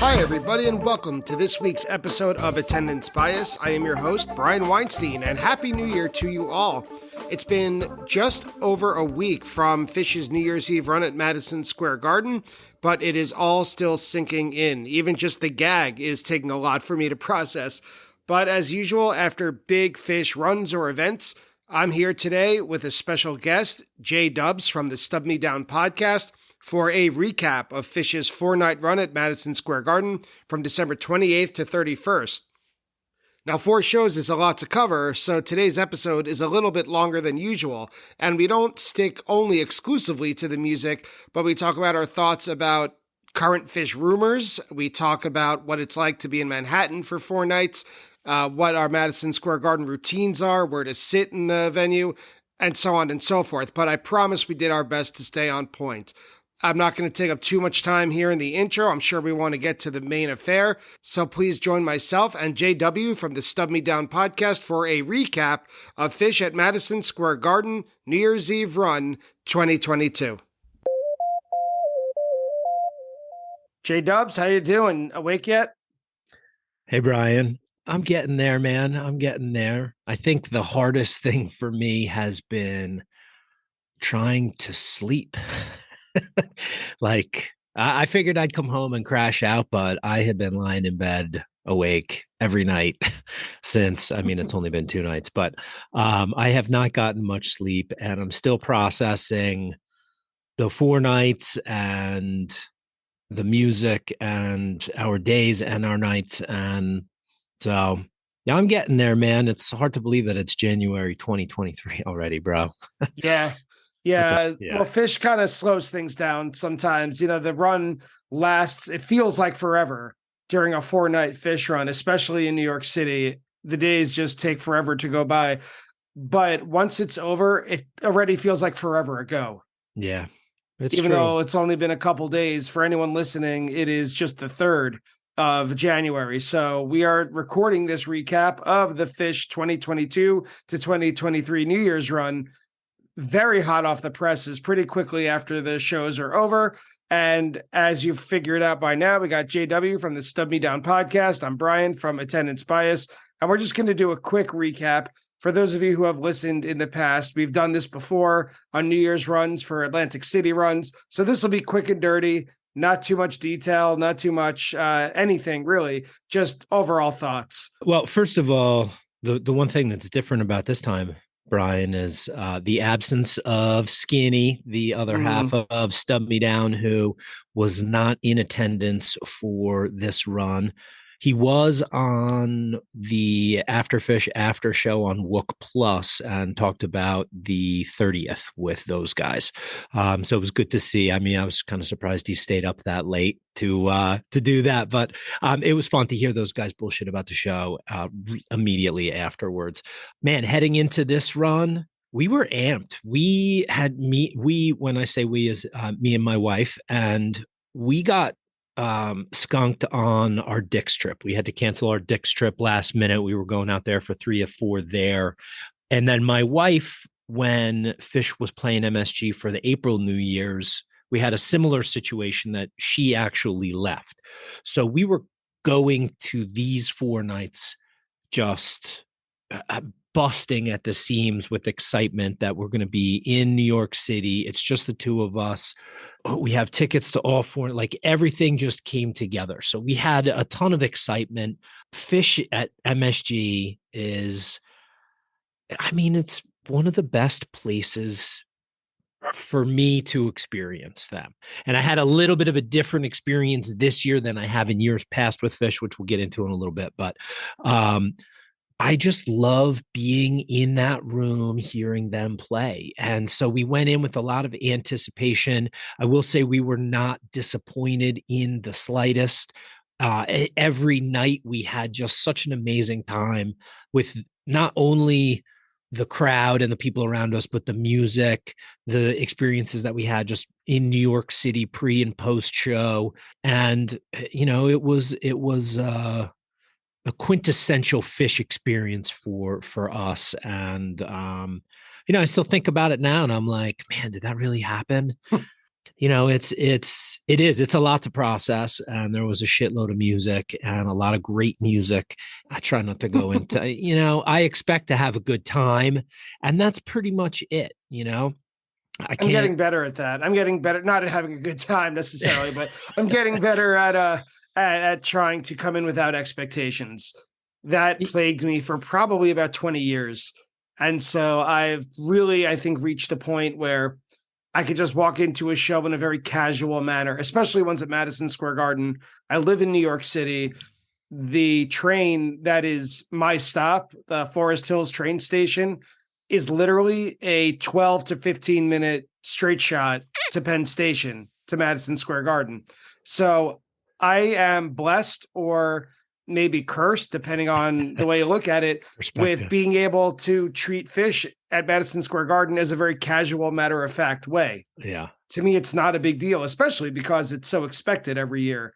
Hi, everybody, and welcome to this week's episode of Attendance Bias. I am your host, Brian Weinstein, and Happy New Year to you all. It's been just over a week from Phish's New Year's Eve run at Madison Square Garden, but it is all still sinking in. Even just the gag is taking a lot for me to process. But as usual, after big Phish runs or events, I'm here today with a special guest, J Dubs from the Stub Me Down podcast, for a recap of Phish's four-night run at Madison Square Garden from December 28th to 31st. Now, 4 shows is a lot to cover, so today's episode is a little bit longer than usual, and we don't stick only exclusively to the music, but we talk about our thoughts about current Phish rumors, we talk about what it's like to be in Manhattan for 4 nights, what our Madison Square Garden routines are, where to sit in the venue, and so on and so forth, but I promise we did our best to stay on point. I'm not going to take up too much time here in the intro. I'm sure we want to get to the main affair. So please join myself and JW from the Stub Me Down podcast for a recap of Phish at Madison Square Garden New Year's Eve Run 2022. J-Dubs, how you doing? Awake yet? Hey, Brian. I'm getting there, man. I'm getting there. I think the hardest thing for me has been trying to sleep. Like, I figured I'd come home and crash out, but I had been lying in bed awake every night since, it's only been 2 nights, but I have not gotten much sleep, and I'm still processing the 4 nights and the music and our days and our nights. And so, yeah, I'm getting there, man. It's hard to believe that it's January 2023 already, bro. Yeah. Well, Phish kind of slows things down sometimes. You know, the run lasts, it feels like forever during a 4-night Phish run, especially in New York City. The days just take forever to go by. But once it's over, it already feels like forever ago. Yeah, it's Even true. though it's only been a couple days. For anyone listening, it is just the 3rd of January. So we are recording this recap of the Phish 2022 to 2023 New Year's run very hot off the presses pretty quickly after the shows are over. And as you've figured out by now, we got JW from the Stub Me Down podcast. I'm Brian from Attendance Bias. And we're just going to do a quick recap. For those of you who have listened in the past, we've done this before on New Year's runs for Atlantic City runs. So this will be quick and dirty, not too much detail, not too much anything really, just overall thoughts. Well, first of all, the one thing that's different about this time, Brian, is the absence of Skinny, the other half of Stub Me Down, who was not in attendance for this run. He was on the After Phish after show on Wook Plus and talked about the 30th with those guys. So it was good to see. I was kind of surprised he stayed up that late to do that, but it was fun to hear those guys bullshit about the show immediately afterwards. Man, heading into this run, we were amped. When I say we, is me and my wife, and we got skunked on our Dick's trip. We had to cancel our Dick's trip last minute. We were going out there for 3 of 4 there. And then my wife, when Phish was playing MSG for the April New Year's, we had a similar situation that she actually left. So we were going to these 4 nights just busting at the seams with excitement that we're going to be in New York City. It's just the 2 of us. We have tickets to all 4. Like, everything just came together. So we had a ton of excitement. Phish at MSG is, it's one of the best places for me to experience them. And I had a little bit of a different experience this year than I have in years past with Phish, which we'll get into in a little bit. But I just love being in that room, hearing them play. And so we went in with a lot of anticipation. I will say we were not disappointed in the slightest. Every night we had just such an amazing time with not only the crowd and the people around us, but the music, the experiences that we had just in New York City pre and post show. And, it was a quintessential Phish experience for us. And, I still think about it now and I'm like, man, did that really happen? It's a lot to process, and there was a shitload of music and a lot of great music. I try not to go into, I expect to have a good time, and that's pretty much it. I I'm can't. getting better at that. I'm getting better, not at having a good time necessarily, but I'm getting better at trying to come in without expectations. That plagued me for probably about 20 years. And so I've really, I think, reached a point where I could just walk into a show in a very casual manner, especially ones at Madison Square Garden. I live in New York City. The train that is my stop, the Forest Hills train station, is literally a 12 to 15-minute straight shot to Penn Station to Madison Square Garden. So I am blessed or maybe cursed, depending on the way you look at it, with Perspective. being able to treat Fish at Madison Square Garden as a very casual, matter of fact way. Yeah. To me, it's not a big deal, especially because it's so expected every year.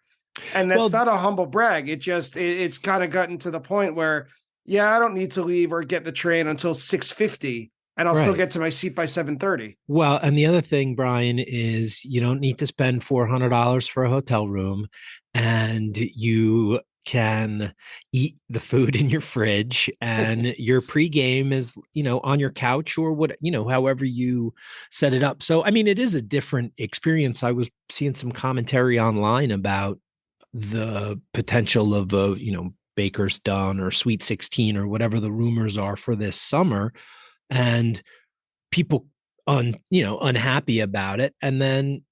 And that's Well, not a humble brag. It's kind of gotten to the point where, yeah, I don't need to leave or get the train until 6:50 and I'll still right. get to my seat by 7:30. Well, and the other thing, Brian, is you don't need to spend $400 for a hotel room, and you can eat the food in your fridge, and your pregame is, on your couch or however you set it up. So, I mean, it is a different experience. I was seeing some commentary online about the potential of Baker's Done or Sweet 16 or whatever the rumors are for this summer. And people unhappy about it, and then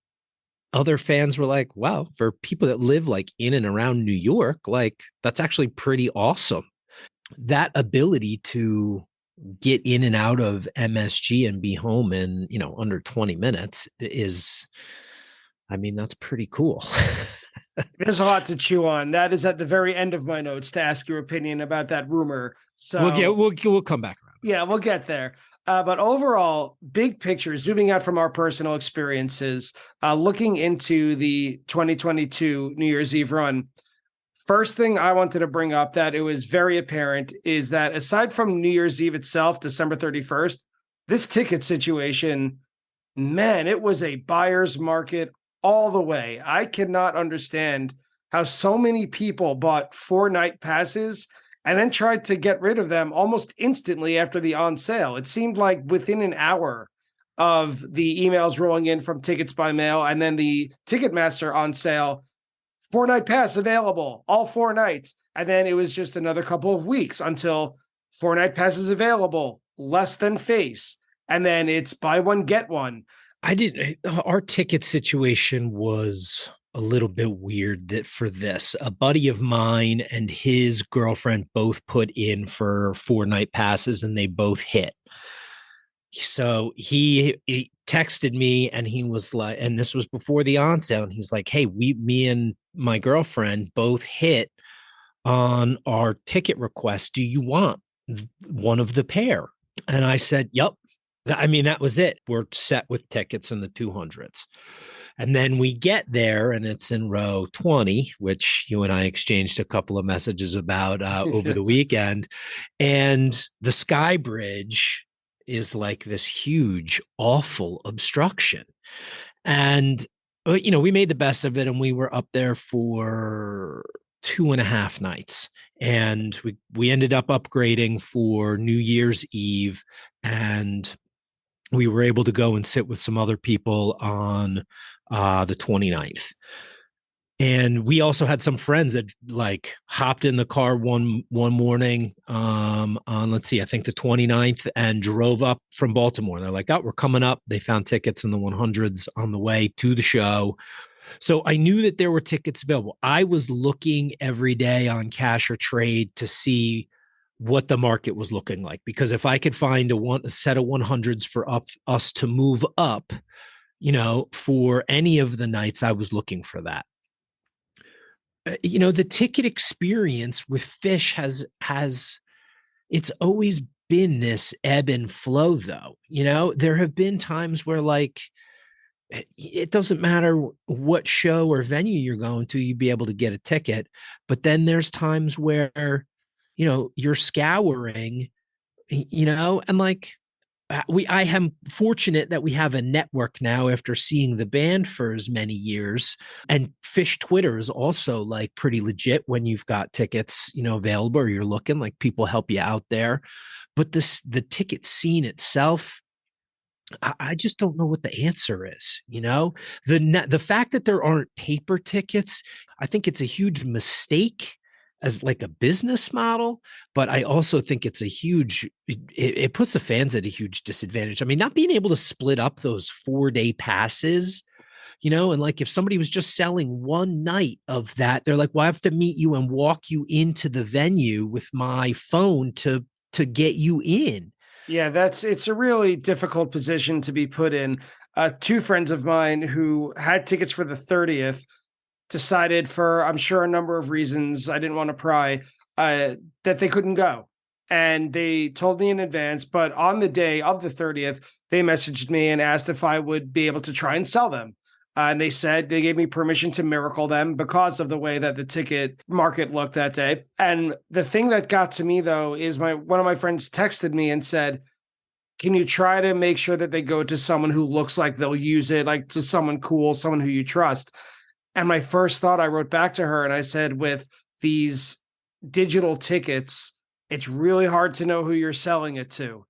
other fans were like, wow, for people that live like in and around New York, like that's actually pretty awesome. That ability to get in and out of MSG and be home in under 20 minutes is, I mean, that's pretty cool. There's a lot to chew on. That is at the very end of my notes to ask your opinion about that rumor. we'll get So, we'll come back around. yeah, we'll get there. But overall, big picture, zooming out from our personal experiences, looking into the 2022 New Year's Eve run, first thing I wanted to bring up that it was very apparent is that aside from New Year's Eve itself, December 31st, this ticket situation, man, it was a buyer's market all the way. I cannot understand how so many people bought 4 night passes and then tried to get rid of them almost instantly after the on sale. It seemed like within an hour of the emails rolling in from Tickets by Mail and then the Ticketmaster on sale, 4 night pass available, all 4 nights. And then it was just another couple of weeks until 4 night passes available, less than face. And then it's buy one, get one. I didn't. Our ticket situation was a little bit weird. That for this, a buddy of mine and his girlfriend both put in for 4 night passes, and they both hit. So he texted me, and he was like, and this was before the on sale, and he's like, "Hey, me and my girlfriend both hit on our ticket request. Do you want one of the pair?" And I said, "Yep." I mean, that was it. We're set with tickets in the 200s. And then we get there and it's in row 20, which you and I exchanged a couple of messages about over the weekend. And the Sky Bridge is like this huge, awful obstruction. And, we made the best of it, and we were up there for 2.5 nights. And we ended up upgrading for New Year's Eve, and we were able to go and sit with some other people on the 29th. And we also had some friends that like hopped in the car one morning on, let's see, I think the 29th, and drove up from Baltimore. They're like, oh, we're coming up. They found tickets in the 100s on the way to the show. So I knew that there were tickets available. I was looking every day on Cash or Trade to see what the market was looking like, because if I could find a set of 100s for us to move up, for any of the nights, I was looking for that. The ticket experience with Fish has it's always been this ebb and flow, though. There have been times where, like, it doesn't matter what show or venue you're going to, you'd be able to get a ticket. But then there's times where, you're scouring, and like, I am fortunate that we have a network now after seeing the band for as many years. And Fish Twitter is also like pretty legit when you've got tickets, available, or you're looking, like people help you out there. But the ticket scene itself, I just don't know what the answer is. The fact that there aren't paper tickets, I think it's a huge mistake as like a business model, but I also think it's a huge, it puts the fans at a huge disadvantage. I mean, not being able to split up those 4-day passes, and like if somebody was just selling one night of that, they're like, well, I have to meet you and walk you into the venue with my phone to get you in. Yeah, it's a really difficult position to be put in. Two friends of mine who had tickets for the 30th decided, for I'm sure a number of reasons, I didn't want to pry, that they couldn't go. And they told me in advance, but on the day of the 30th, they messaged me and asked if I would be able to try and sell them. And they said they gave me permission to miracle them because of the way that the ticket market looked that day. And the thing that got to me, though, is one of my friends texted me and said, can you try to make sure that they go to someone who looks like they'll use it, like to someone cool, someone who you trust? And my first thought, I wrote back to her and I said, with these digital tickets, it's really hard to know who you're selling it to.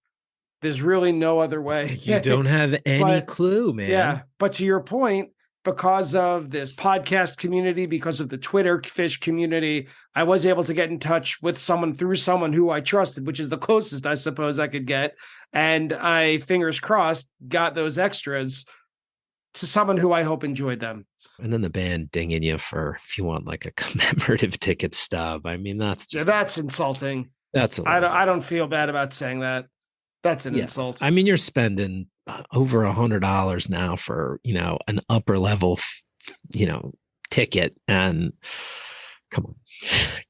There's really no other way. You don't have any clue, man. Yeah. But to your point, because of this podcast community, because of the Twitter Fish community, I was able to get in touch with someone through someone who I trusted, which is the closest I suppose I could get. And I, fingers crossed, got those extras to someone who I hope enjoyed them. And then the band dinging you for, if you want like a commemorative ticket stub. I mean, that's insulting. That's I don't feel bad about saying that. That's an insult. I mean, you're spending over $100 now for, an upper level, ticket. And come on,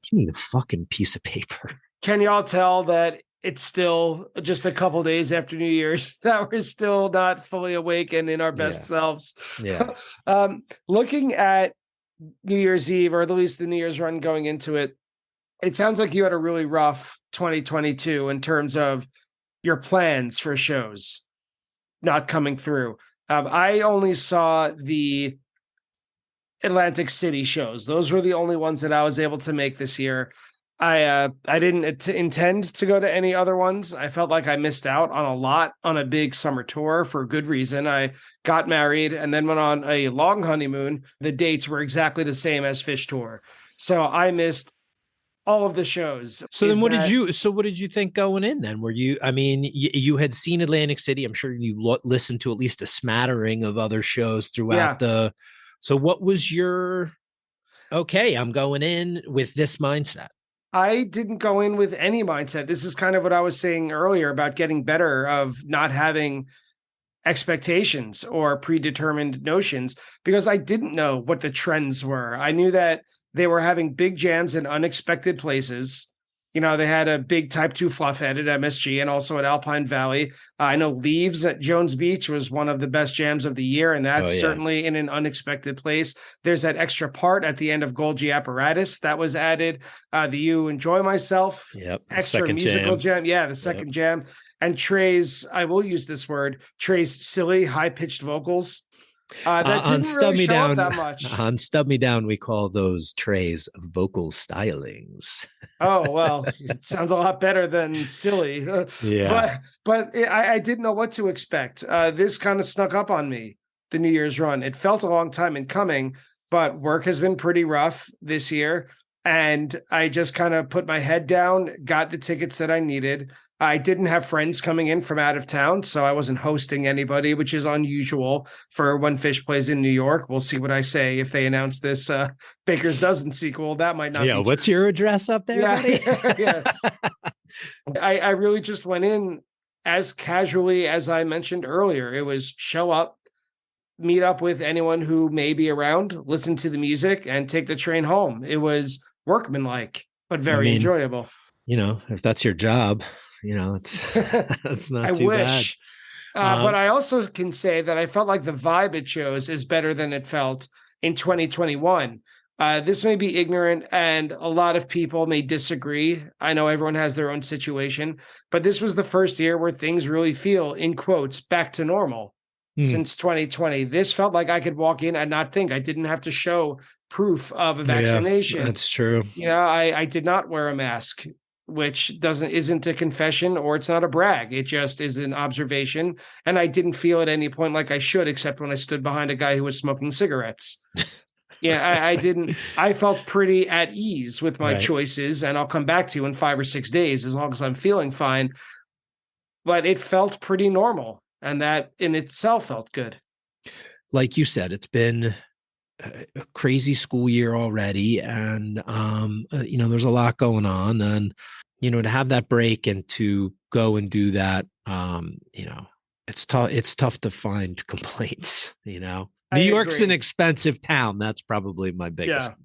give me the fucking piece of paper. Can y'all tell that it's still just a couple days after New Year's that we're still not fully awake and in our best selves? Yeah. Looking at New Year's Eve, or at least the New Year's run going into it, it sounds like you had a really rough 2022 in terms of your plans for shows not coming through. I only saw the Atlantic City shows. Those were the only ones that I was able to make this year. I didn't intend to go to any other ones. I felt like I missed out on a lot on a big summer tour for good reason. I got married and then went on a long honeymoon. The dates were exactly the same as Fish Tour. So I missed all of the shows. So then what did you think going in then? Were you, I mean, you had seen Atlantic City. I'm sure you listened to at least a smattering of other shows throughout so what was your, okay, I'm going in with this mindset? I didn't go in with any mindset. This is kind of what I was saying earlier about getting better, of not having expectations or predetermined notions, because I didn't know what the trends were. I knew that they were having big jams in unexpected places. They had a big Type 2 Fluffhead at MSG and also at Alpine Valley. I know Leaves at Jones Beach was one of the best jams of the year, and that's certainly in an unexpected place. There's that extra part at the end of Golgi Apparatus that was added. The You Enjoy Myself, extra musical jam. Yeah, the second jam. And Trey's, I will use this word, Trey's silly, high-pitched vocals. That didn't really show up that much. On Stub Me Down, we call those Trey's vocal stylings. Oh, well, it sounds a lot better than silly. But I didn't know what to expect. This kind of snuck up on me, the New Year's run. It felt a long time in coming, but work has been pretty rough this year. And I just kind of put my head down, got the tickets that I needed. I didn't have friends coming in from out of town, so I wasn't hosting anybody, which is unusual for when Fish plays in New York. We'll see what I say if they announce this Baker's Dozen sequel. That might not be true. What's your address up there, buddy? I really just went in as casually as I mentioned earlier. It was show up, meet up with anyone who may be around, listen to the music, and take the train home. It was workmanlike, but very enjoyable. If that's your job, it's not too bad. But I also can say that I felt like the vibe it shows is better than it felt in 2021, This may be ignorant, and a lot of people may disagree. I know everyone has their own situation, but this was the first year where things really feel, in quotes, back to normal Hmm. since 2020. This felt like I could walk in and not think. I didn't have to show proof of a Yeah, vaccination. that's true. I did not wear a mask, which doesn't isn't a confession or it's not a brag. It just is an observation. And I didn't feel at any point like I should, except when I stood behind a guy who was smoking cigarettes. Yeah, I didn't. I felt pretty at ease with my Right. choices, and I'll come back to you in 5 or 6 days as long as I'm feeling fine. But it felt pretty normal, and that in itself felt good. Like you said, it's been a crazy school year already, and there's a lot going on, and to have that break and to go and do that, it's tough. It's tough to find complaints. I New York's an agree. expensive town. That's probably my biggest. Yeah,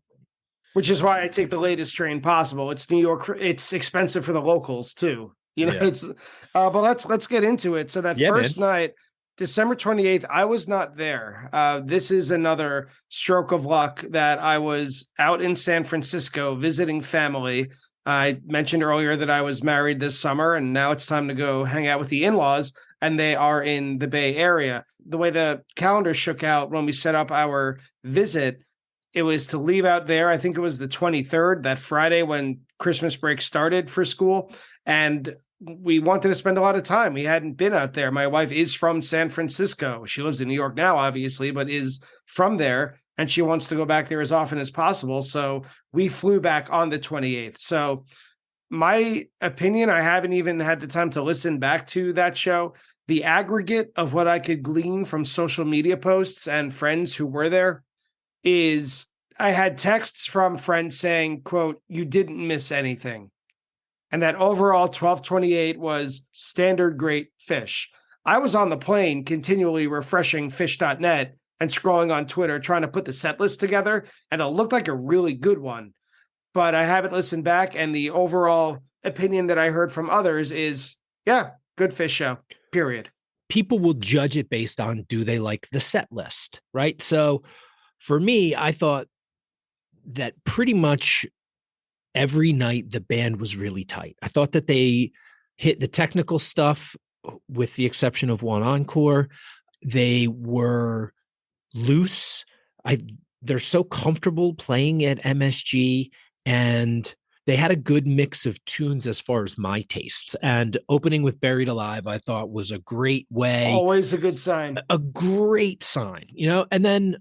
which is why I take the latest train possible. It's New York. It's expensive for the locals too. Yeah. It's. But let's get into it. So that Yeah, man. first night, December 28th, I was not there. This is another stroke of luck that I was out in San Francisco visiting family. I mentioned earlier that I was married this summer, and now it's time to go hang out with the in-laws, and they are in the Bay Area. The way the calendar shook out when we set up our visit, it was to leave out there. I think it was the 23rd, that Friday when Christmas break started for school. And we wanted to spend a lot of time. We hadn't been out there. My wife is from San Francisco. She lives in New York now, obviously, but is from there. And she wants to go back there as often as possible. So we flew back on the 28th. So my opinion, I haven't even had the time to listen back to that show. The aggregate of what I could glean from social media posts and friends who were there is I had texts from friends saying, quote, "You didn't miss anything." And that overall 1228 was standard great fish. I was on the plane continually refreshing fish.net and scrolling on Twitter trying to put the set list together, and it looked like a really good one. But I haven't listened back, and the overall opinion that I heard from others is, yeah, good fish show, period. People will judge it based on, do they like the set list, right? So for me, I thought that pretty much every night the band was really tight. I thought that they hit the technical stuff with the exception of one encore. They were loose. They're so comfortable playing at MSG, and they had a good mix of tunes as far as my tastes. And opening with Buried Alive, I thought was a great way, Always a good sign. a great sign, and then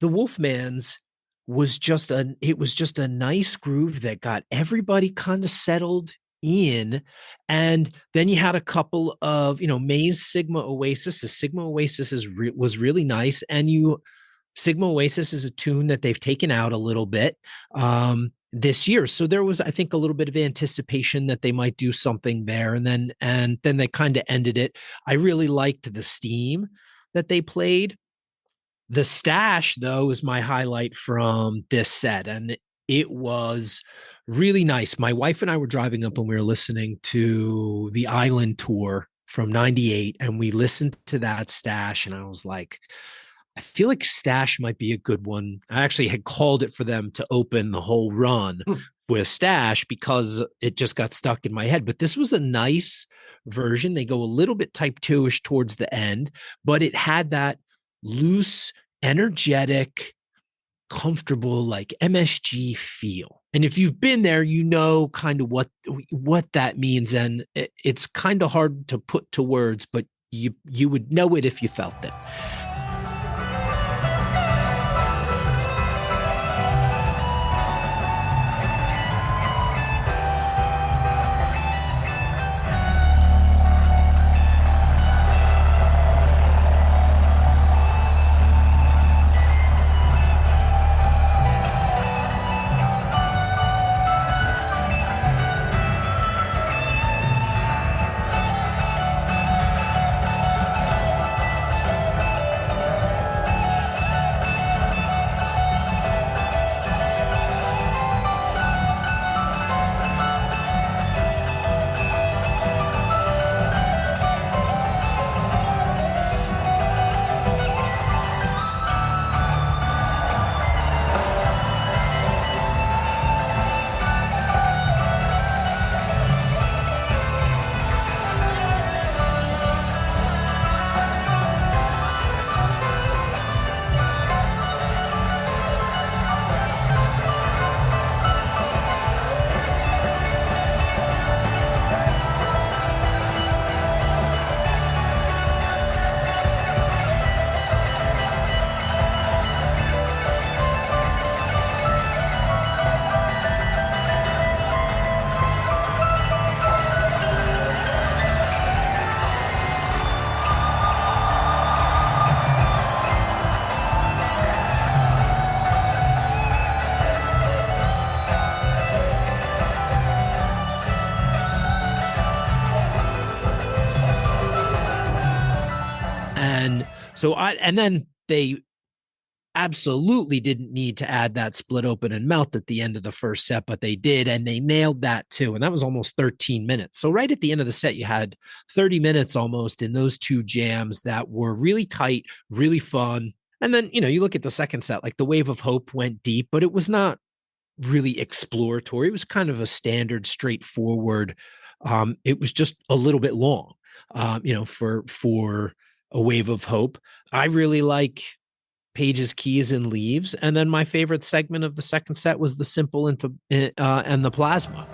the Wolfman's it was just a nice groove that got everybody kind of settled in. And then you had a couple of, Maze Sigma Oasis. The Sigma Oasis was really nice. And Sigma Oasis is a tune that they've taken out a little bit this year. So there was, I think, a little bit of anticipation that they might do something there. And then they kind of ended it. I really liked the Steam that they played. The Stash, though, is my highlight from this set, and it was really nice. My wife and I were driving up and we were listening to the Island Tour from 98, and we listened to that Stash, and I was like, I feel like Stash might be a good one. I actually had called it for them to open the whole run with Stash because it just got stuck in my head. But this was a nice version. They go a little bit type 2-ish towards the end, but it had that loose, energetic, comfortable, like MSG feel. And if you've been there, you know kind of what that means. And it's kind of hard to put to words, but you would know it if you felt it. And then they absolutely didn't need to add that split open and melt at the end of the first set, but they did, and they nailed that too. And that was almost 13 minutes. So right at the end of the set, you had 30 minutes almost in those two jams that were really tight, really fun. And then, you look at the second set, like the Wave of Hope went deep, but it was not really exploratory. It was kind of a standard, straightforward. It was just a little bit long, for a Wave of Hope. I really like Pages, Keys, and Leaves. And then my favorite segment of the second set was the Simple and the Plasma.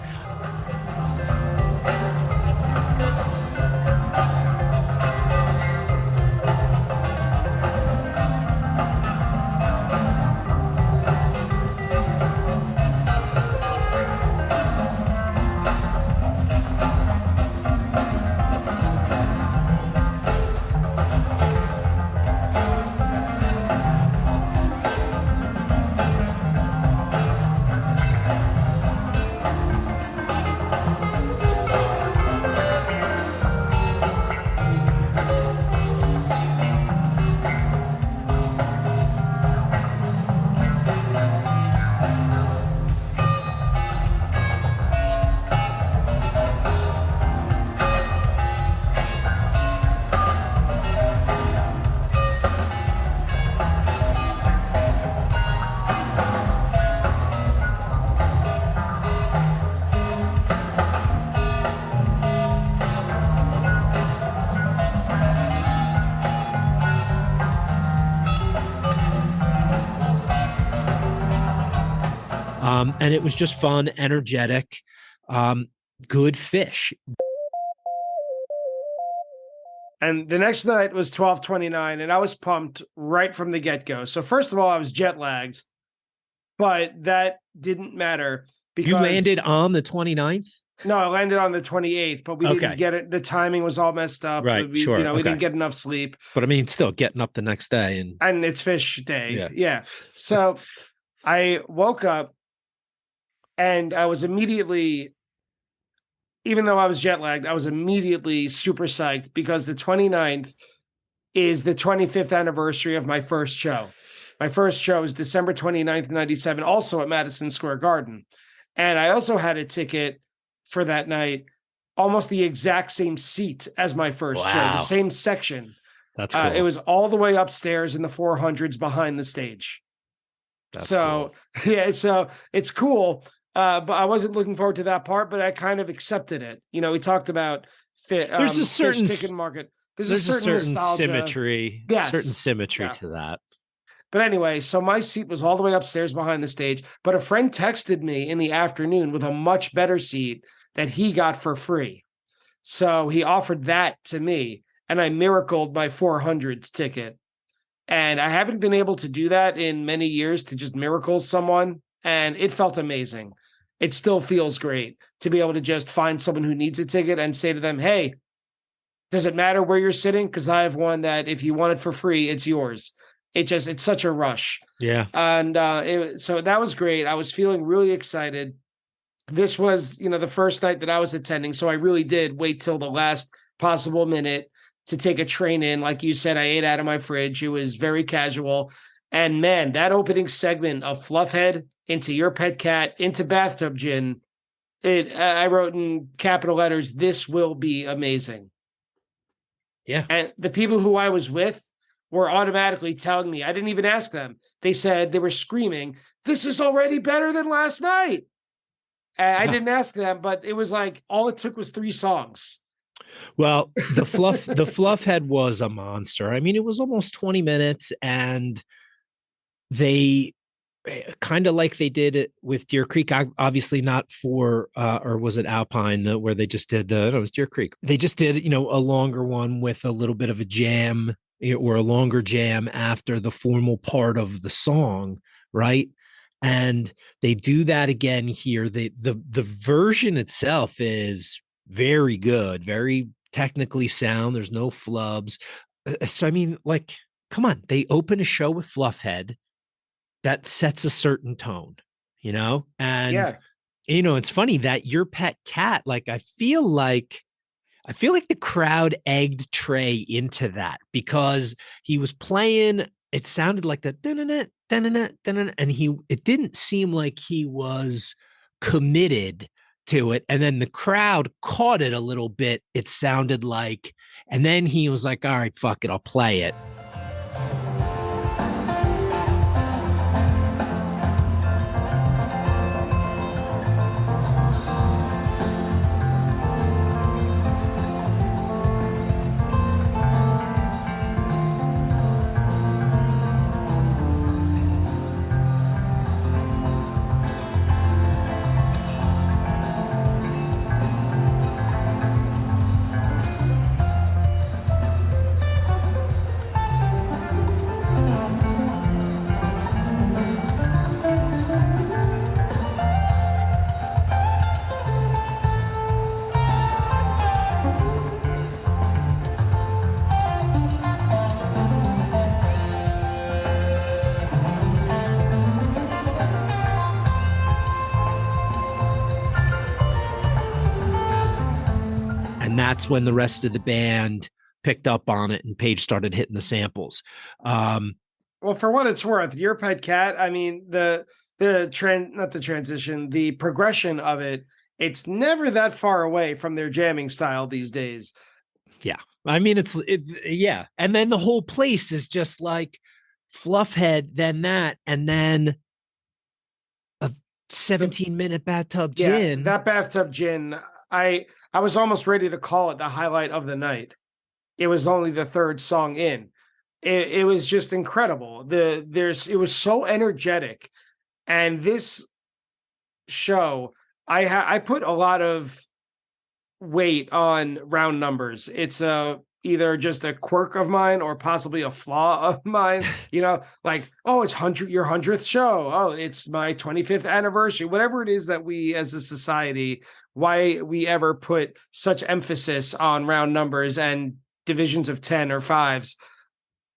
And it was just fun, energetic, good fish. And the next night was 12/29, and I was pumped right from the get-go. So first of all, I was jet lagged, but that didn't matter because you landed on the 29th? No, I landed on the 28th, but we didn't get it. The timing was all messed up. Right, we didn't get enough sleep. But I mean, still getting up the next day. And it's fish day. Yeah. So I woke up and I was immediately, even though I was jet lagged, I was immediately super psyched because the 29th is the 25th anniversary of my first show. My first show is December 29th, 97, also at Madison Square Garden. And I also had a ticket for that night, almost the exact same seat as my first show, the same section. That's cool. It was all the way upstairs in the 400s behind the stage. Cool. Yeah, so it's cool. But I wasn't looking forward to that part, but I kind of accepted it. We talked about there's a certain ticket market. There's a certain symmetry, to that. But anyway, so my seat was all the way upstairs behind the stage, but a friend texted me in the afternoon with a much better seat that he got for free. So he offered that to me, and I miracled my 400s ticket. And I haven't been able to do that in many years, to just miracle someone, and it felt amazing. It still feels great to be able to just find someone who needs a ticket and say to them, hey, does it matter where you're sitting? Because I have one that if you want it for free, it's yours. It's such a rush. Yeah. And so that was great. I was feeling really excited. This was, the first night that I was attending. So I really did wait till the last possible minute to take a train in. Like you said, I ate out of my fridge. It was very casual. And man, that opening segment of Fluffhead into Your Pet Cat into Bathtub Gin, I wrote in capital letters, this will be amazing. Yeah. And the people who I was with were automatically telling me, I didn't even ask them. They said, they were screaming, this is already better than last night. And I didn't ask them, but it was like, all it took was 3 songs. Well, the Fluffhead was a monster. I mean, it was almost 20 minutes, and they kind of like they did it with Deer Creek, obviously not for, or was it Alpine, where they just did it was Deer Creek. They just did, a longer one with a little bit of a jam, or a longer jam after the formal part of the song, right? And they do that again here. The version itself is very good, very technically sound. There's no flubs. So, I mean, like, come on. They open a show with Fluffhead that sets a certain tone, and, it's funny that Your Pet Cat, like, I feel like I feel like the crowd egged Trey into that because he was playing. It sounded like the and it didn't seem like he was committed to it. And then the crowd caught it a little bit. It sounded like, and then he was like, all right, fuck it, I'll play it. And that's when the rest of the band picked up on it and Page started hitting the samples. Well, for what it's worth, Your Pet Cat, I mean, the not the transition, the progression of it, it's never that far away from their jamming style these days. Yeah. I mean, yeah. And then the whole place is just like Fluffhead, then that, and then a 17-minute bathtub gin. Yeah, that bathtub gin, I was almost ready to call it the highlight of the night. It was only the third song in. It was just incredible. It was so energetic, and this show, I put a lot of weight on round numbers. It's either just a quirk of mine or possibly a flaw of mine. Like, oh, it's your 100th show. Oh, it's my 25th anniversary. Whatever it is that we as a society, why we ever put such emphasis on round numbers and divisions of 10 or fives.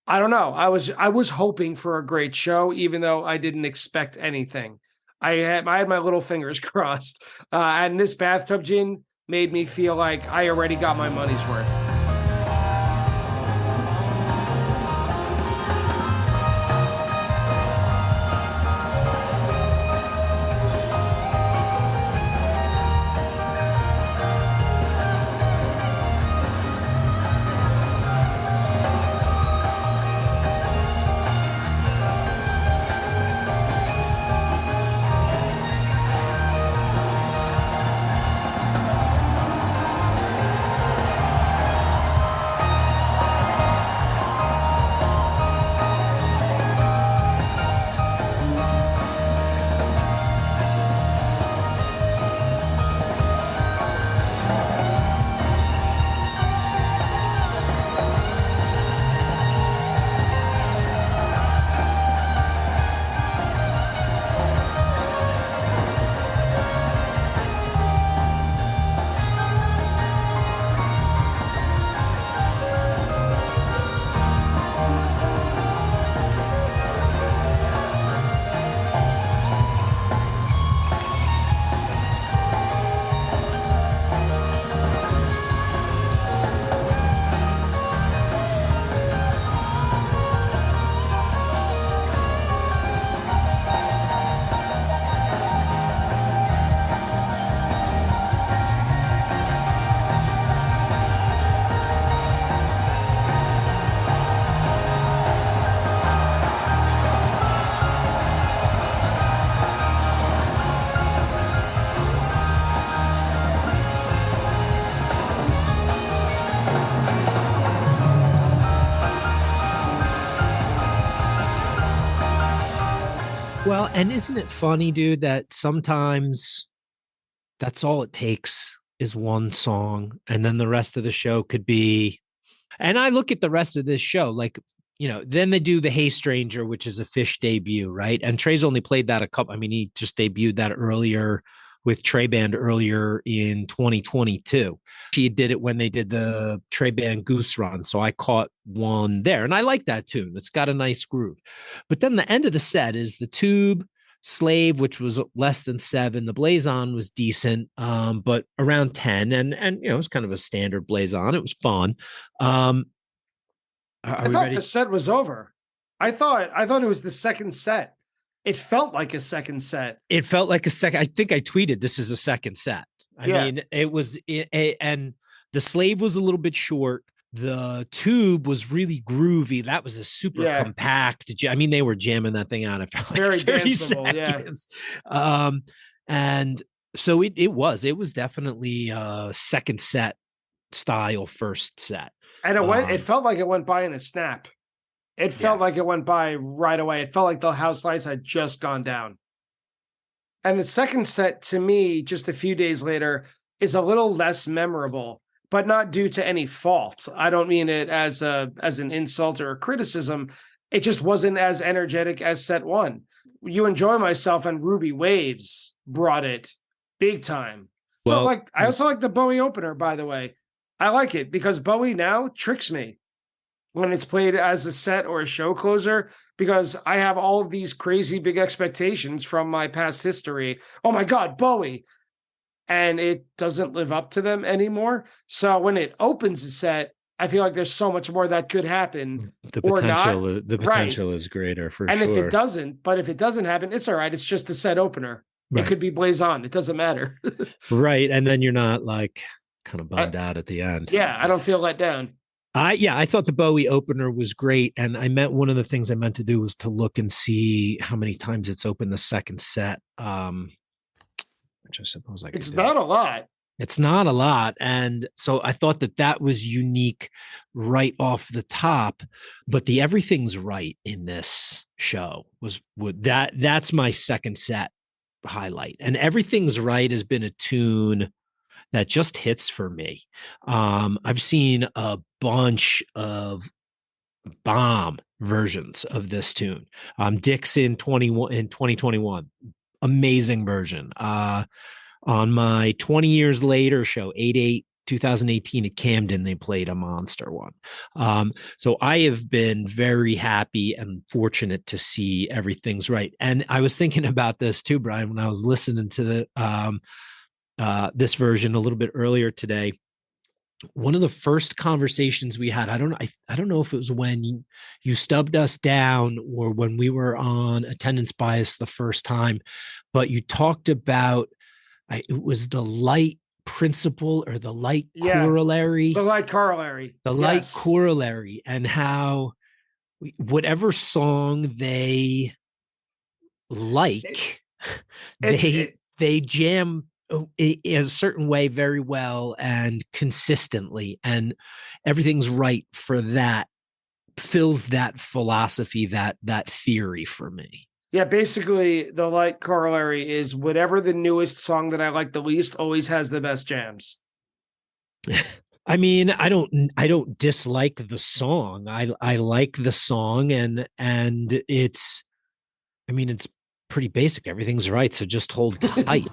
I don't know. I was hoping for a great show, even though I didn't expect anything. I had my little fingers crossed. And this bathtub gin made me feel like I already got my money's worth. Well, and isn't it funny, dude, that sometimes that's all it takes is one song, and then the rest of the show could be. And I look at the rest of this show, like, then they do the Hey Stranger, which is a Fish debut, right? And Trey's only played that he just debuted that earlier with Trey Band earlier in 2022. She did it when they did the Trey Band Goose Run. So I caught one there. And I like that tune. It's got a nice groove. But then the end of the set is the Tube, Slave, which was less than 7. The Blazon was decent, but around 10, and it was kind of a standard Blazon. It was fun. Are I we thought ready? the set was over. I thought it was the second set. It felt like a second set. It felt like a second. I think I tweeted this is a second set. I Yeah. mean, and the Slave was a little bit short. The Tube was really groovy. That was a super Yeah. compact. I mean, they were jamming that thing out. It felt like Very 30 danceable, yeah. seconds. And so it was definitely a second set style first set. And it felt like it went by in a snap. It felt like it went by right away. It felt like the house lights had just gone down. And the second set, to me, just a few days later, is a little less memorable, but not due to any fault. I don't mean it as an insult or a criticism. It just wasn't as energetic as set one. You Enjoy Myself and Ruby Waves brought it big time. So I also like the Bowie opener, by the way. I like it because Bowie now tricks me when it's played as a set or a show closer, because I have all of these crazy big expectations from my past history. Oh my God, Bowie. And it doesn't live up to them anymore. So when it opens a set, I feel like there's so much more that could happen. The or potential, not. the potential is greater for and sure. if it doesn't happen, it's all right. It's just the set opener. Right. It could be Blazon. It doesn't matter. Right. And then you're not like kind of bummed out at the end. Yeah, I don't feel let down. I thought the Bowie opener was great. And one of the things I meant to do was to look and see how many times it's opened the second set. Which I suppose I could It's do. not a lot. It's not a lot. And so I thought that was unique right off the top, but the Everything's Right in this show that's my second set highlight. And Everything's Right has been a tune that just hits for me. I've seen a bunch of bomb versions of this tune. Dixon 2021, amazing version. On my 20 years later show, 8/8/2018 at Camden, they played a monster one. So I have been very happy and fortunate to see Everything's Right. And I was thinking about this too, Brian, when I was listening to this version a little bit earlier today. One of the first conversations we had, I don't know if it was when you stubbed us down or when we were on Attendance Bias the first time, but you talked about it was the light principle or the light corollary. The light corollary. The light corollary, and how whatever song they like, they jam in a certain way very well and consistently, and Everything's Right for that fills that philosophy, that theory for me. Yeah, basically the light corollary is whatever the newest song that I like the least always has the best jams. I mean, I don't dislike the song. I like the song, and it's pretty basic. Everything's right, so just hold tight.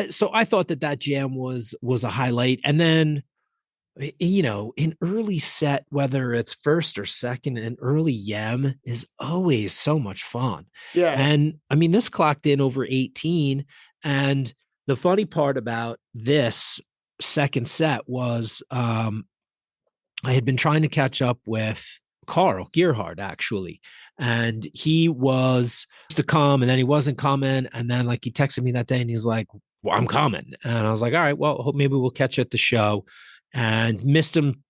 So I thought that jam was a highlight. And then in early set, whether it's first or second, an early yem is always so much fun. Yeah. And I mean, this clocked in over 18. And the funny part about this second set was I had been trying to catch up with Carl Gearhart actually, and he was to come, and then he wasn't coming, and then like he texted me that day, and he's like, "Well, I'm coming," and I was like, "All right, well, hope maybe we'll catch you at the show," and missed him,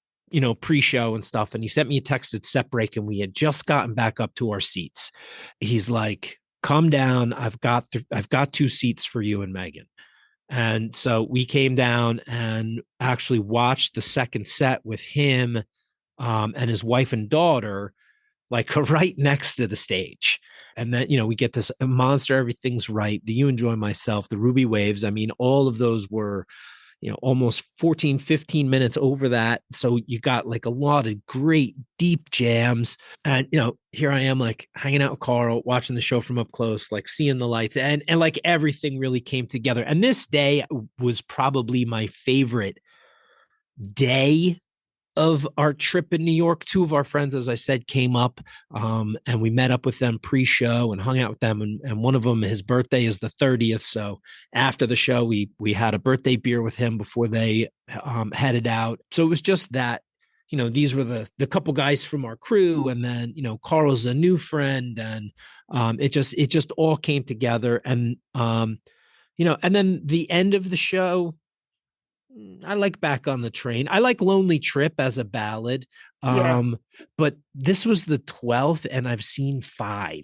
pre-show and stuff, and he sent me a text at set break, and we had just gotten back up to our seats. He's like, "Come down, I've got two seats for you and Megan." And so we came down and actually watched the second set with him and his wife and daughter, like right next to the stage. And then, we get this monster, everything's right, the You Enjoy Myself, the Ruby Waves. I mean, all of those were almost 14, 15 minutes over that. So you got like a lot of great deep jams. And, here I am like hanging out with Carl, watching the show from up close, like seeing the lights and like everything really came together. And this day was probably my favorite day of our trip in New York. Two of our friends, as I said, came up and we met up with them pre-show and hung out with them. And one of them, his birthday is the 30th. So after the show, we had a birthday beer with him before they headed out. So it was just that, these were the couple guys from our crew. And then, Carl's a new friend, and it just all came together. And, and then the end of the show, I like Back on the Train. I like Lonely Trip as a ballad. Yeah. But this was the 12th and I've seen 5.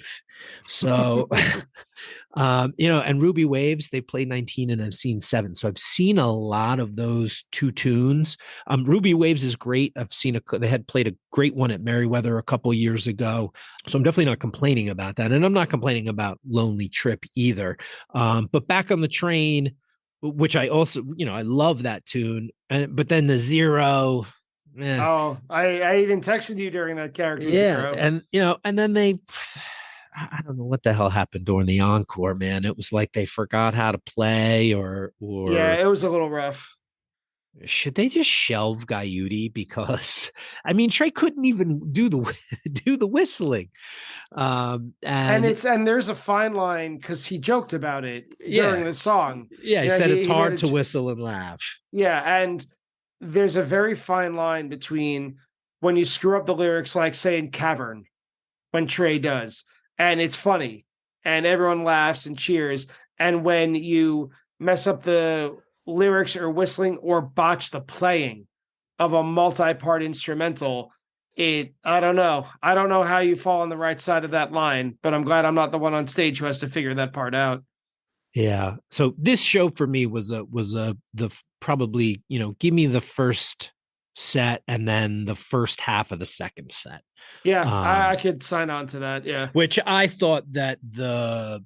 So and Ruby Waves, they played 19 and I've seen 7. So I've seen a lot of those two tunes. Ruby Waves is great. They had played a great one at Merriweather a couple years ago. So I'm definitely not complaining about that. And I'm not complaining about Lonely Trip either. But Back on the Train, which I also, I love that tune. But then the Zero, Oh, I even texted you during that character Zero. and then I don't know what the hell happened during the encore, man. It was like they forgot how to play, Yeah, it was a little rough. should they just shelve Gaiuti? Because I mean, Trey couldn't even do the whistling. And there's a fine line because he joked about it during the song. Yeah, he said it's hard to whistle and laugh. Yeah, and there's a very fine line between when you screw up the lyrics, like saying cavern, when Trey does, and it's funny, and everyone laughs and cheers, and when you mess up the lyrics or whistling or botch the playing of a multi-part instrumental, I don't know how you fall on the right side of that line, but I'm glad I'm not the one on stage who has to figure that part out. Yeah. So this show for me was the probably, give me the first set and then the first half of the second set. Yeah, I could sign on to that. Yeah. Which I thought that the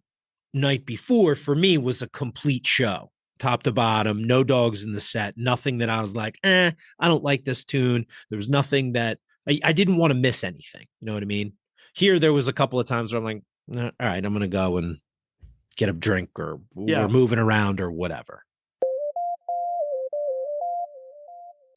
night before for me was a complete show, top to bottom, no dogs in the set, nothing that I was like, I don't like this tune. There was nothing that I didn't want to miss anything. You know what I mean? Here, there was a couple of times where I'm like, all right, I'm going to go and get a drink or we're moving around or whatever.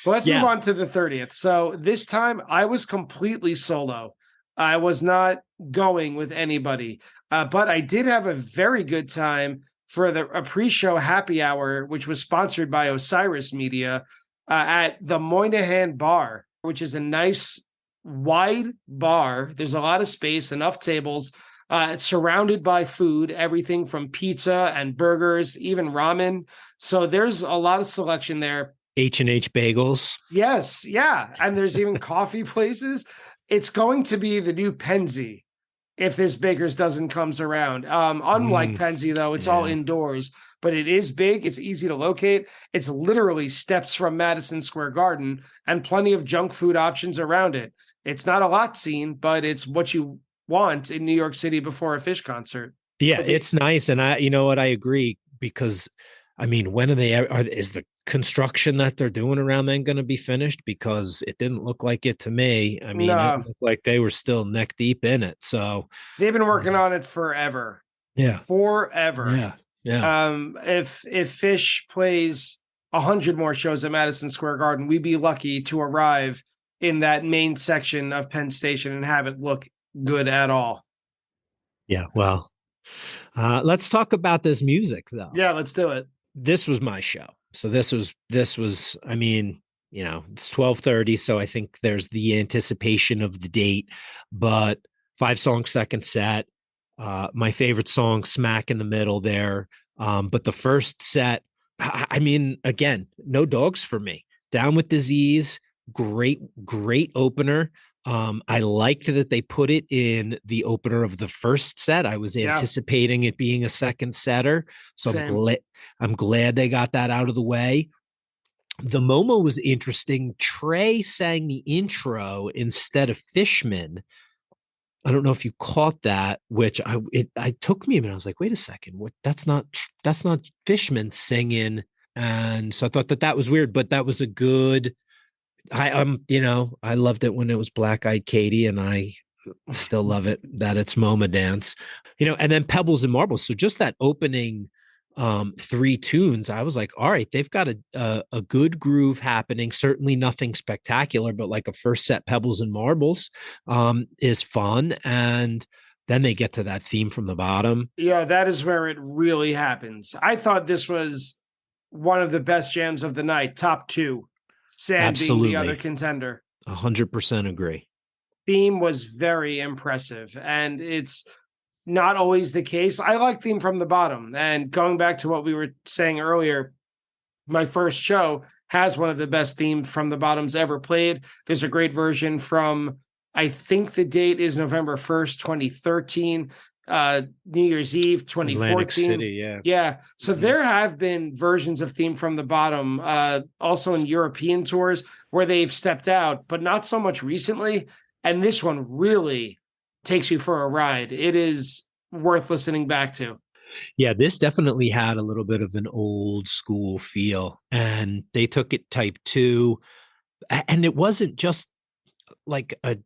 Well, let's move on to the 30th. So this time I was completely solo. I was not going with anybody, but I did have a very good time for a pre-show happy hour, which was sponsored by Osiris Media at the Moynihan Bar, which is a nice wide bar. There's a lot of space, enough tables. It's surrounded by food, everything from pizza and burgers, even ramen. So there's a lot of selection there. H&H Bagels. Yes, yeah. And there's even coffee places. It's going to be the new Penzi if this Baker's Dozen comes around. Unlike Penzi, though, it's all indoors, but it is big. It's easy to locate. It's literally steps from Madison Square Garden and plenty of junk food options around it. It's not a lot seen, but it's what you want in New York City before a Fish concert. Yeah, it's nice. And I agree, because I mean, when is the construction that they're doing around then going to be finished? Because it didn't look like it to me. I mean, it looked like they were still neck deep in it. So they've been working on it forever. Yeah. Forever. Yeah. Yeah. If Fish plays 100 more shows at Madison Square Garden, we'd be lucky to arrive in that main section of Penn Station and have it look good at all. Yeah, well, let's talk about this music though. Yeah, let's do it. This was my show. So this was I mean, it's 12:30, so I think there's the anticipation of the date, but 5-song second set. My favorite song smack in the middle there. But the first set, I mean, again, no dogs for me. Down with Disease, great opener. I liked that they put it in the opener of the first set. I was anticipating it being a second setter. So I'm glad they got that out of the way. The Momo was interesting. Trey sang the intro instead of Fishman. I don't know if you caught that, which I took me a minute. I was like, wait a second, what? That's not Fishman singing. And so I thought that was weird, but that was a good. I loved it when it was Black Eyed Katie, and I still love it that it's MoMA dance, and then Pebbles and Marbles. So just that opening 3 tunes, I was like, all right, they've got a good groove happening. Certainly nothing spectacular, but like a first set Pebbles and Marbles is fun. And then they get to that theme from the bottom. Yeah, that is where it really happens. I thought this was one of the best jams of the night, top 2. Sand being the other contender. 100% agree. Theme was very impressive, and it's not always the case. I like Theme from the Bottom, and going back to what we were saying earlier, my first show has one of the best Theme from the Bottoms ever played. There's a great version from, I think the date is November 1st, 2013. New Year's Eve 2014. Atlantic City, yeah. So there have been versions of Theme from the Bottom, also in European tours where they've stepped out, but not so much recently. And this one really takes you for a ride. It is worth listening back to. Yeah, this definitely had a little bit of an old school feel, and they took it type 2, and it wasn't just like a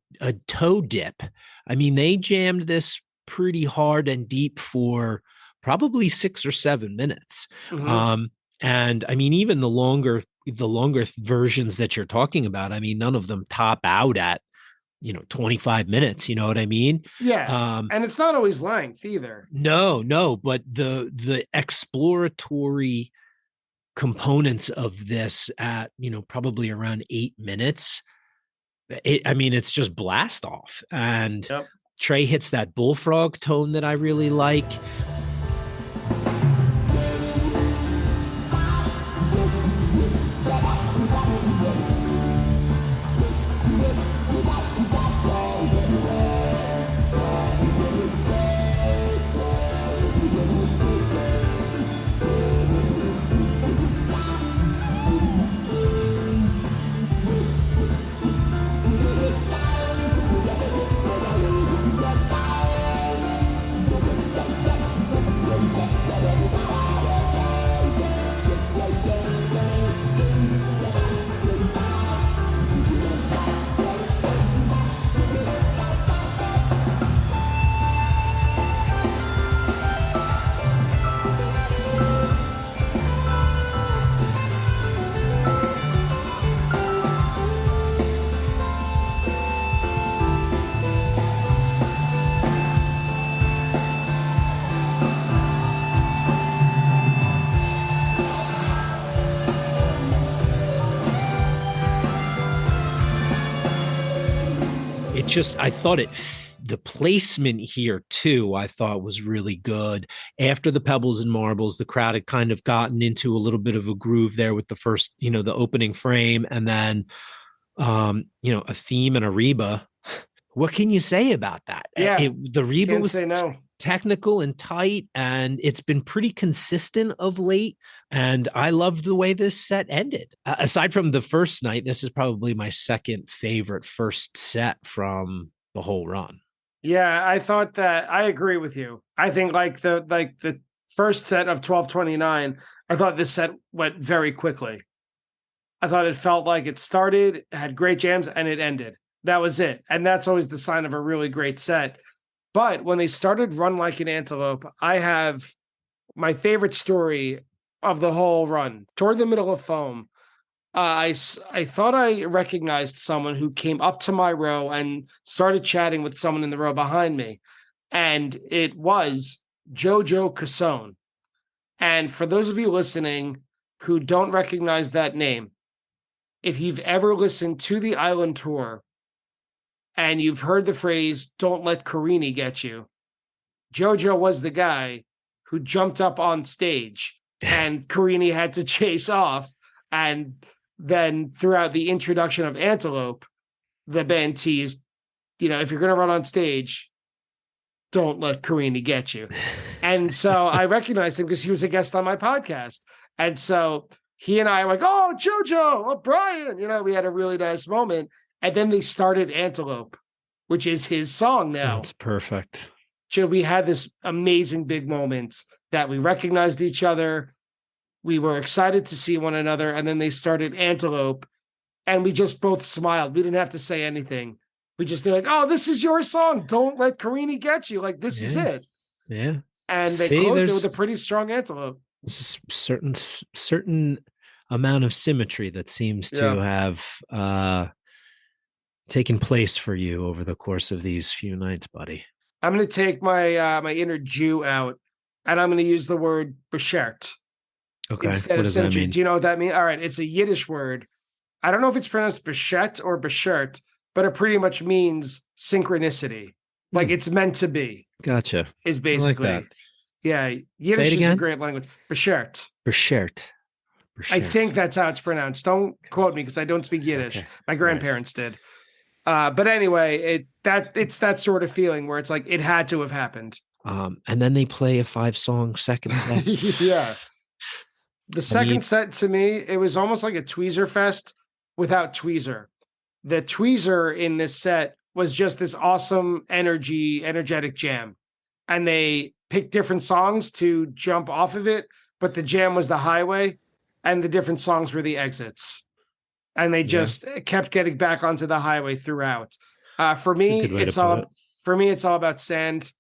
toe dip. I mean, they jammed this pretty hard and deep for probably 6 or 7 minutes. Mm-hmm. And I mean, even the longer versions that you're talking about, I mean, none of them top out at 25 minutes, you know what I mean? Yeah. And it's not always length either. No, but the exploratory components of this at probably around 8 minutes, it's just blast off. And Trey hits that bullfrog tone that I really like. I thought the placement here too, I thought was really good. After the Pebbles and Marbles, the crowd had kind of gotten into a little bit of a groove there with the first, the opening frame, and then, a theme and a Reba. What can you say about that? Yeah, the Reba was no. Technical and tight, and it's been pretty consistent of late. And I loved the way this set ended. Aside from the first night, this is probably my second favorite first set from the whole run. Yeah, I thought that I agree with you. I think like the first set of 1229, I thought this set went very quickly. I thought it felt like it started, had great jams, and it ended. That was it. And that's always the sign of a really great set. But when they started Run Like an Antelope, I have my favorite story of the whole run, toward the middle of foam, I thought I recognized someone who came up to my row and started chatting with someone in the row behind me. And it was Jojo Cassone. And for those of you listening who don't recognize that name, if you've ever listened to the Island Tour and you've heard the phrase, "Don't let Carini get you," Jojo was the guy who jumped up on stage and Carini had to chase off. And then throughout the introduction of Antelope, the band teased, if you're going to run on stage, don't let Carini get you. And so I recognized him because he was a guest on my podcast. And so he and I were like, "Oh, Jojo, oh, Brian," we had a really nice moment. And then they started Antelope, which is his song now. That's perfect. So we had this amazing big moment that we recognized each other. We were excited to see one another. And then they started Antelope and we just both smiled. We didn't have to say anything. We just did like, "Oh, this is your song. Don't let Carini get you." Like, this is it. Yeah. And they closed it with a pretty strong Antelope. This is certain amount of symmetry that seems to have taken place for you over the course of these few nights, buddy. I'm going to take my my inner Jew out, and I'm going to use the word beshert. Okay. Instead of symmetry. Do you know what that means? All right. It's a Yiddish word. I don't know if it's pronounced beshet or beshert, but it pretty much means synchronicity. Like it's meant to be. Gotcha. Is basically. I like that. Yeah. Yiddish is a great language. Beshert. Beshert. I think that's how it's pronounced. Don't quote me because I don't speak Yiddish. Okay. My grandparents did. But anyway, it's that sort of feeling where it's like it had to have happened. And then they play a 5-song second set. Yeah. The second set, to me, it was almost like a tweezer fest without tweezer. The tweezer in this set was just this awesome energetic jam. And they picked different songs to jump off of it, but the jam was the highway and the different songs were the exits. And they just kept getting back onto the highway throughout. For me, it's all about sand,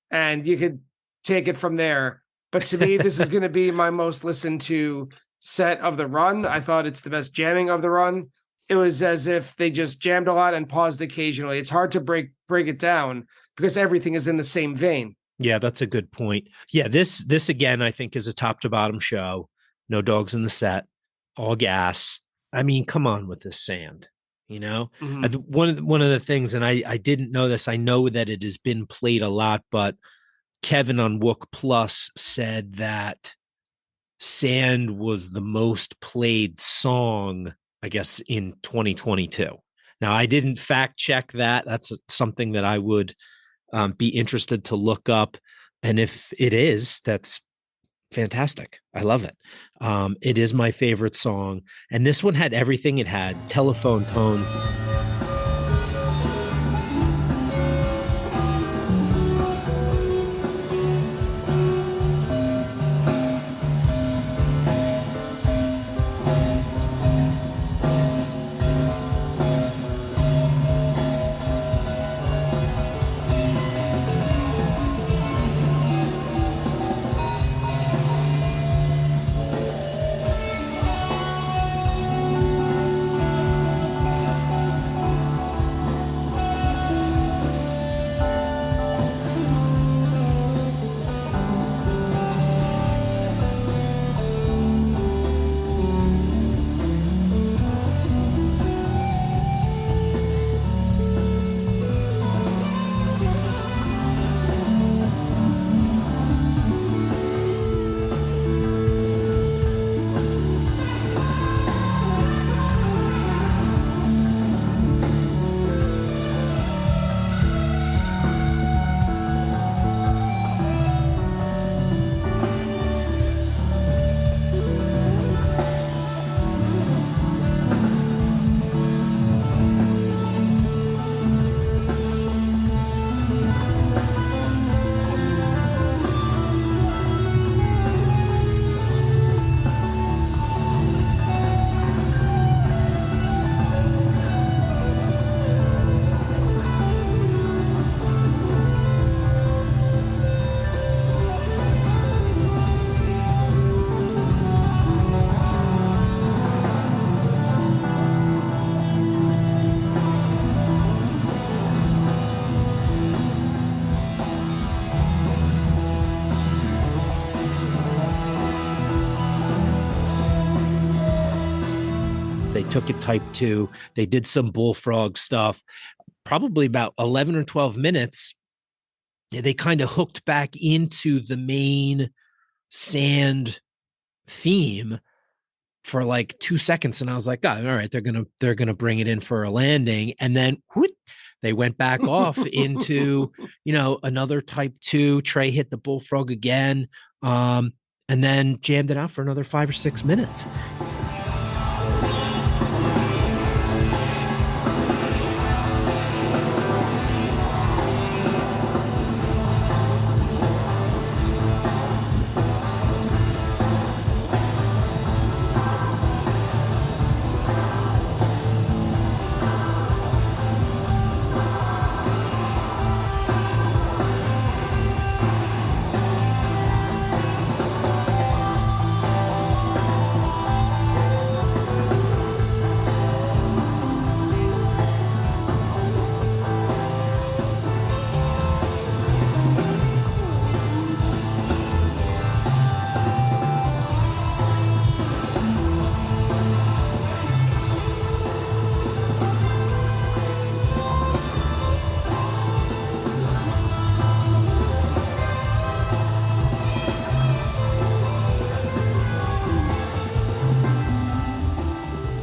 and you could take it from there. But to me, this is going to be my most listened to set of the run. I thought it's the best jamming of the run. It was as if they just jammed a lot and paused occasionally. It's hard to break it down because everything is in the same vein. Yeah, that's a good point. Yeah, this again, I think, is a top to bottom show. No dogs in the set, all gas. I mean, come on with this sand. Mm-hmm. One of the things, and I didn't know this. I know that it has been played a lot, but Kevin on Wook Plus said that Sand was the most played song, I guess, in 2022. Now, I didn't fact check that. That's something that I would be interested to look up. And if it is, that's fantastic. I love it. It is my favorite song. And this one had everything. It had telephone tones. took it type 2. They did some bullfrog stuff. Probably about 11 or 12 minutes, they kind of hooked back into the main sand theme for like 2 seconds, and I was like, oh, all right, they're gonna bring it in for a landing, and then whoop, they went back off into another type 2. Trey hit the bullfrog again, and then jammed it out for another 5 or 6 minutes.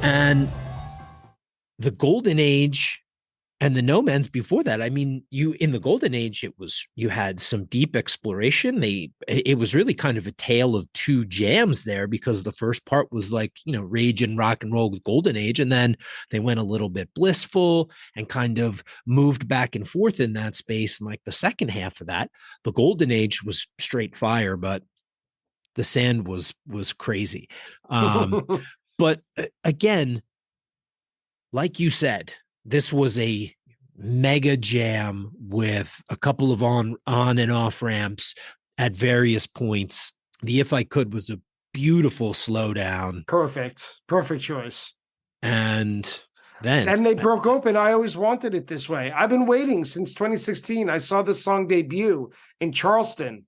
And the golden age and the no man's before that, I mean, you in the golden age, you had some deep exploration. It was really kind of a tale of two jams there, because the first part was like, rage and rock and roll with golden age, and then they went a little bit blissful and kind of moved back and forth in that space. And like the second half of that, the golden age was straight fire, but the sand was crazy. But again, like you said, this was a mega jam with a couple of on and off ramps at various points. The If I Could was a beautiful slowdown. Perfect choice. And then they broke open. I always wanted it this way. I've been waiting since 2016. I saw this song debut in Charleston.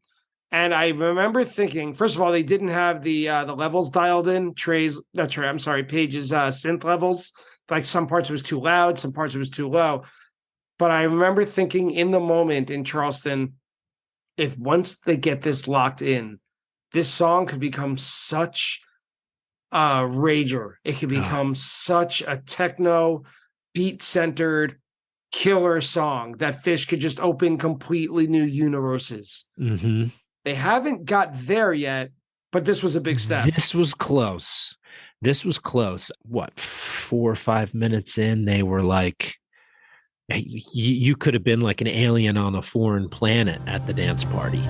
And I remember thinking, first of all, they didn't have the levels dialed in. Page's synth levels. Like some parts it was too loud, some parts it was too low. But I remember thinking in the moment in Charleston, if once they get this locked in, this song could become such a rager. It could become such a techno, beat-centered killer song that Phish could just open completely new universes. Mm-hmm. They haven't got there yet, but this was a big step. This was close. What, 4 or 5 minutes in, they were like, you could have been like an alien on a foreign planet at the dance party.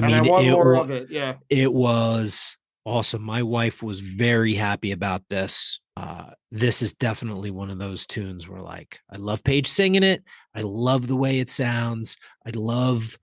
I want more of it. Yeah. It was awesome. My wife was very happy about this. This is definitely one of those tunes where, like, I love Page singing it. I love the way it sounds. I love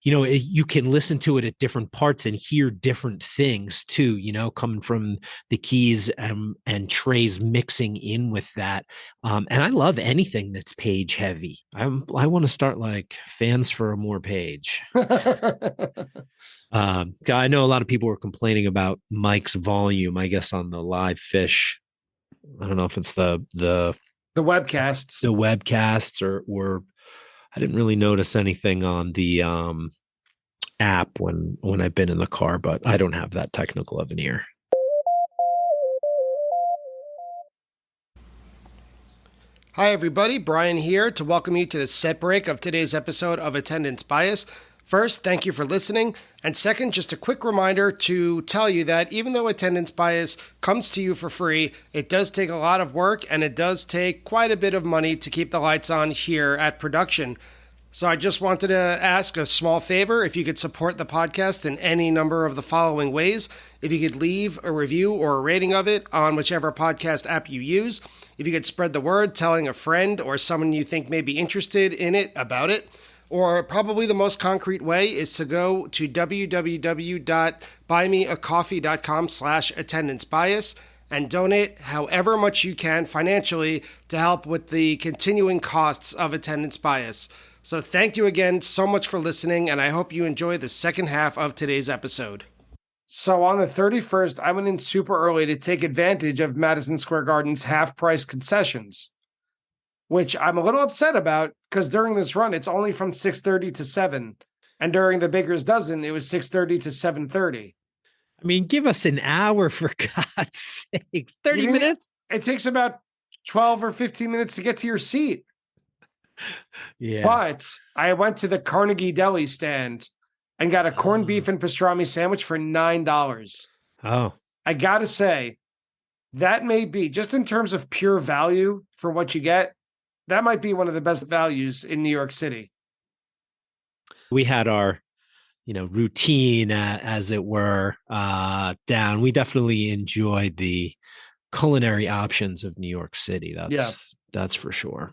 you can listen to it at different parts and hear different things too, coming from the keys and Trey's mixing in with that. And I love anything that's Page heavy. I want to start like fans for a more Page. I know a lot of people were complaining about Mike's volume, I guess, on the live Phish. I don't know if it's the webcasts, or I didn't really notice anything on the app when I've been in the car, but I don't have that technical of an ear. Hi, everybody. Brian here to welcome you to the set break of today's episode of Attendance Bias. First, thank you for listening. And second, just a quick reminder to tell you that even though Attendance Bias comes to you for free, it does take a lot of work and it does take quite a bit of money to keep the lights on here at production. So I just wanted to ask a small favor if you could support the podcast in any number of the following ways. If you could leave a review or a rating of it on whichever podcast app you use. If you could spread the word, telling a friend or someone you think may be interested in it about it. Or probably the most concrete way is to go to www.buymeacoffee.com/attendancebias and donate however much you can financially to help with the continuing costs of Attendance Bias. So thank you again so much for listening, and I hope you enjoy the second half of today's episode. So on the 31st, I went in super early to take advantage of Madison Square Garden's half-price concessions, which I'm a little upset about because during this run, it's only from 6:30 to 7. And during the Baker's Dozen, it was 6:30 to 7:30. I mean, give us an hour for God's sakes. 30 minutes? It takes about 12 or 15 minutes to get to your seat. Yeah. But I went to the Carnegie Deli stand and got a corned beef and pastrami sandwich for $9. Oh. I got to say, that may be, just in terms of pure value for what you get, that might be one of the best values in New York City. We had our, routine, as it were, down. We definitely enjoyed the culinary options of New York City. That's for sure.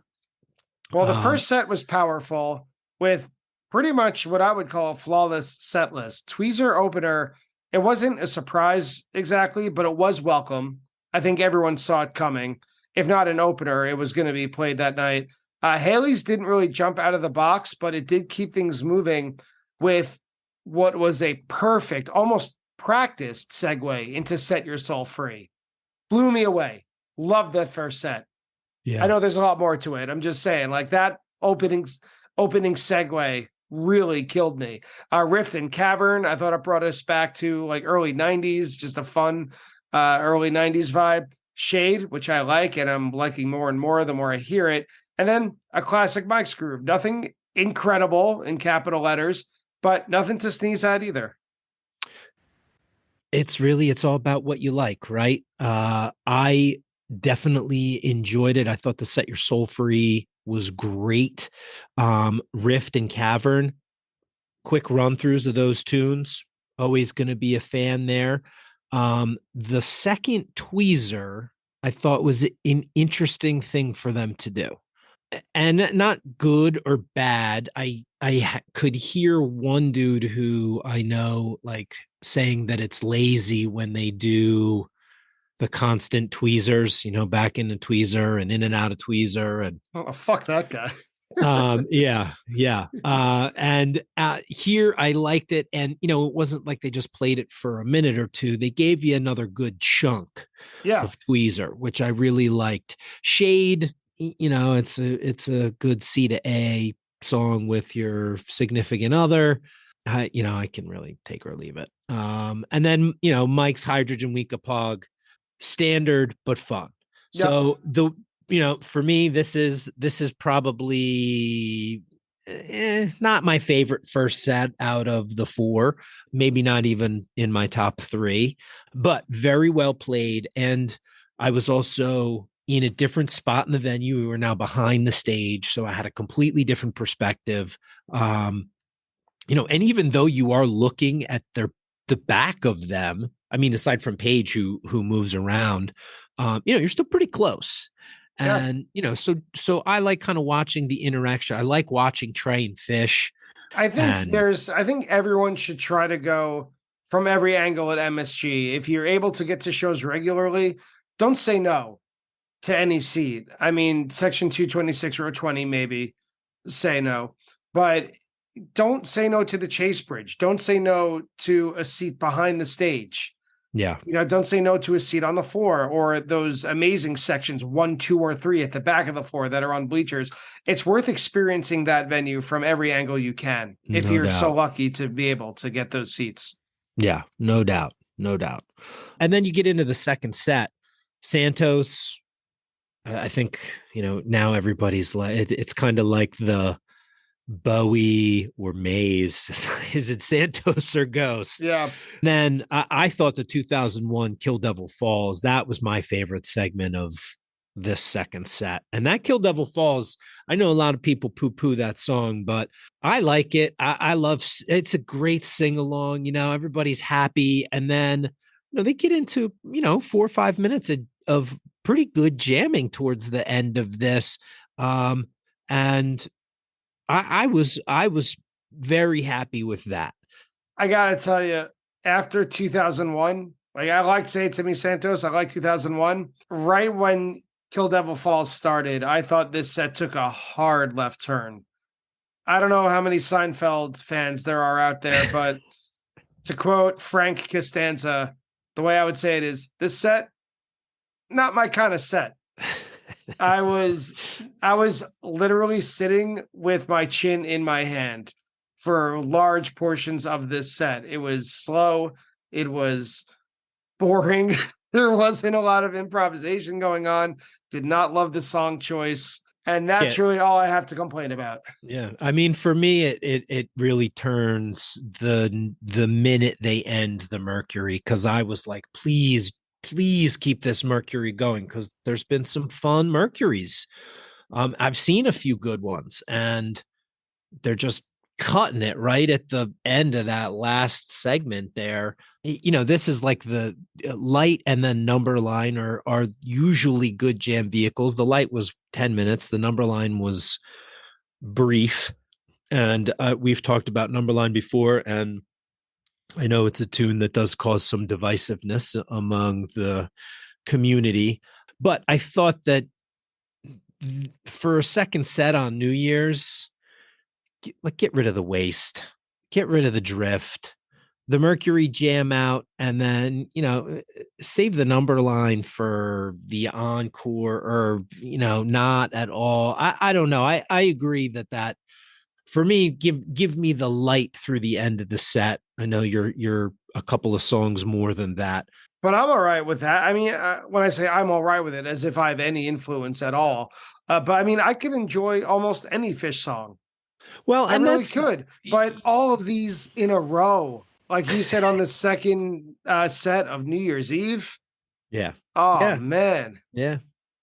Well, the first set was powerful with pretty much what I would call a flawless set list. Tweezer opener, it wasn't a surprise exactly, but it was welcome. I think everyone saw it coming. If not an opener, it was going to be played that night. Haley's didn't really jump out of the box, but it did keep things moving with what was a perfect, almost practiced segue into Set Your Soul Free. Blew me away. Loved that first set. Yeah. I know there's a lot more to it. I'm just saying, like that opening segue really killed me. Rift and Cavern, I thought it brought us back to like early 90s, just a fun early 90s vibe. Shade, which I like, and I'm liking more and more the more I hear it. And then a classic Mike's Groove. Nothing incredible in capital letters, but nothing to sneeze at either. It's all about what you like, right? I definitely enjoyed it. I thought the Set Your Soul Free was great. Rift and Cavern, quick run throughs of those tunes. Always going to be a fan there. The second tweezer, I thought was an interesting thing for them to do, and not good or bad. I could hear one dude who I know like saying that it's lazy when they do the constant tweezers, back into tweezer and in and out of tweezer. And fuck that guy. Yeah. And here I liked it. And, it wasn't like they just played it for a minute or two. They gave you another good chunk of tweezer, which I really liked. Shade, it's a good C to A song with your significant other. I can really take or leave it. And then, Mike's Hydrogen Weekapog, standard but fun. So for me, this is probably not my favorite first set out of the four, maybe not even in my top three, but very well played. And I was also in a different spot in the venue. We were now behind the stage, so I had a completely different perspective. And even though you are looking at the back of them, I mean, aside from Paige, who moves around, you're still pretty close. And, so I like kind of watching the interaction. I like watching Trey and Fish. I think everyone should try to go from every angle at MSG. If you're able to get to shows regularly, don't say no to any seat. I mean, section 226, row 20, maybe say no, but don't say no to the Chase Bridge. Don't say no to a seat behind the stage. Yeah. Don't say no to a seat on the floor or those amazing sections 1, 2, or 3 at the back of the floor that are on bleachers. It's worth experiencing that venue from every angle you can if No you're so doubt. lucky to be able to get those seats. Yeah, no doubt. No doubt. And then you get into the second set. Santos, I think, now everybody's like, it's kind of like the Bowie or Maze. Is it Santos or Ghost? Yeah. Then I thought the 2001 Kill Devil Falls, that was my favorite segment of this second set. And that Kill Devil Falls, I know a lot of people poo poo that song, but I like it. I love it's a great sing along. Everybody's happy. And then, they get into, 4 or 5 minutes of pretty good jamming towards the end of this. And I was very happy with that. I gotta tell you, after 2001, like I like Say It To Me Santos, I like 2001. Right when Kill Devil Falls started, I thought this set took a hard left turn. I don't know how many Seinfeld fans there are out there, but to quote Frank Costanza, the way I would say it is, this set, not my kind of set. I was literally sitting with my chin in my hand for large portions of this set. It was slow. It was boring. There wasn't a lot of improvisation going on. Did not love the song choice. And that's really all I have to complain about. Yeah. I mean, for me, it really turns the minute they end the Mercury, because I was like, please keep this Mercury going, because there's been some fun Mercuries. I've seen a few good ones, and they're just cutting it right at the end of that last segment there. This is like the Light and then Number Line are usually good jam vehicles. The Light was 10 minutes. The Number Line was brief. And we've talked about Number Line before, and I know it's a tune that does cause some divisiveness among the community, but I thought that for a second set on New Year's, get rid of the waste, get rid of the drift, the Mercury jam out, and then save the Number Line for the encore, or not at all. I don't know. I agree that for me, give me the Light through the end of the set. I know you're a couple of songs more than that, but I'm all right with that. I mean, when I say I'm all right with it, as if I have any influence at all. But I mean, I can enjoy almost any Fish song. Well, I and really could, but all of these in a row, like you said on the second set of New Year's Eve. Yeah. Oh Yeah. man. Yeah.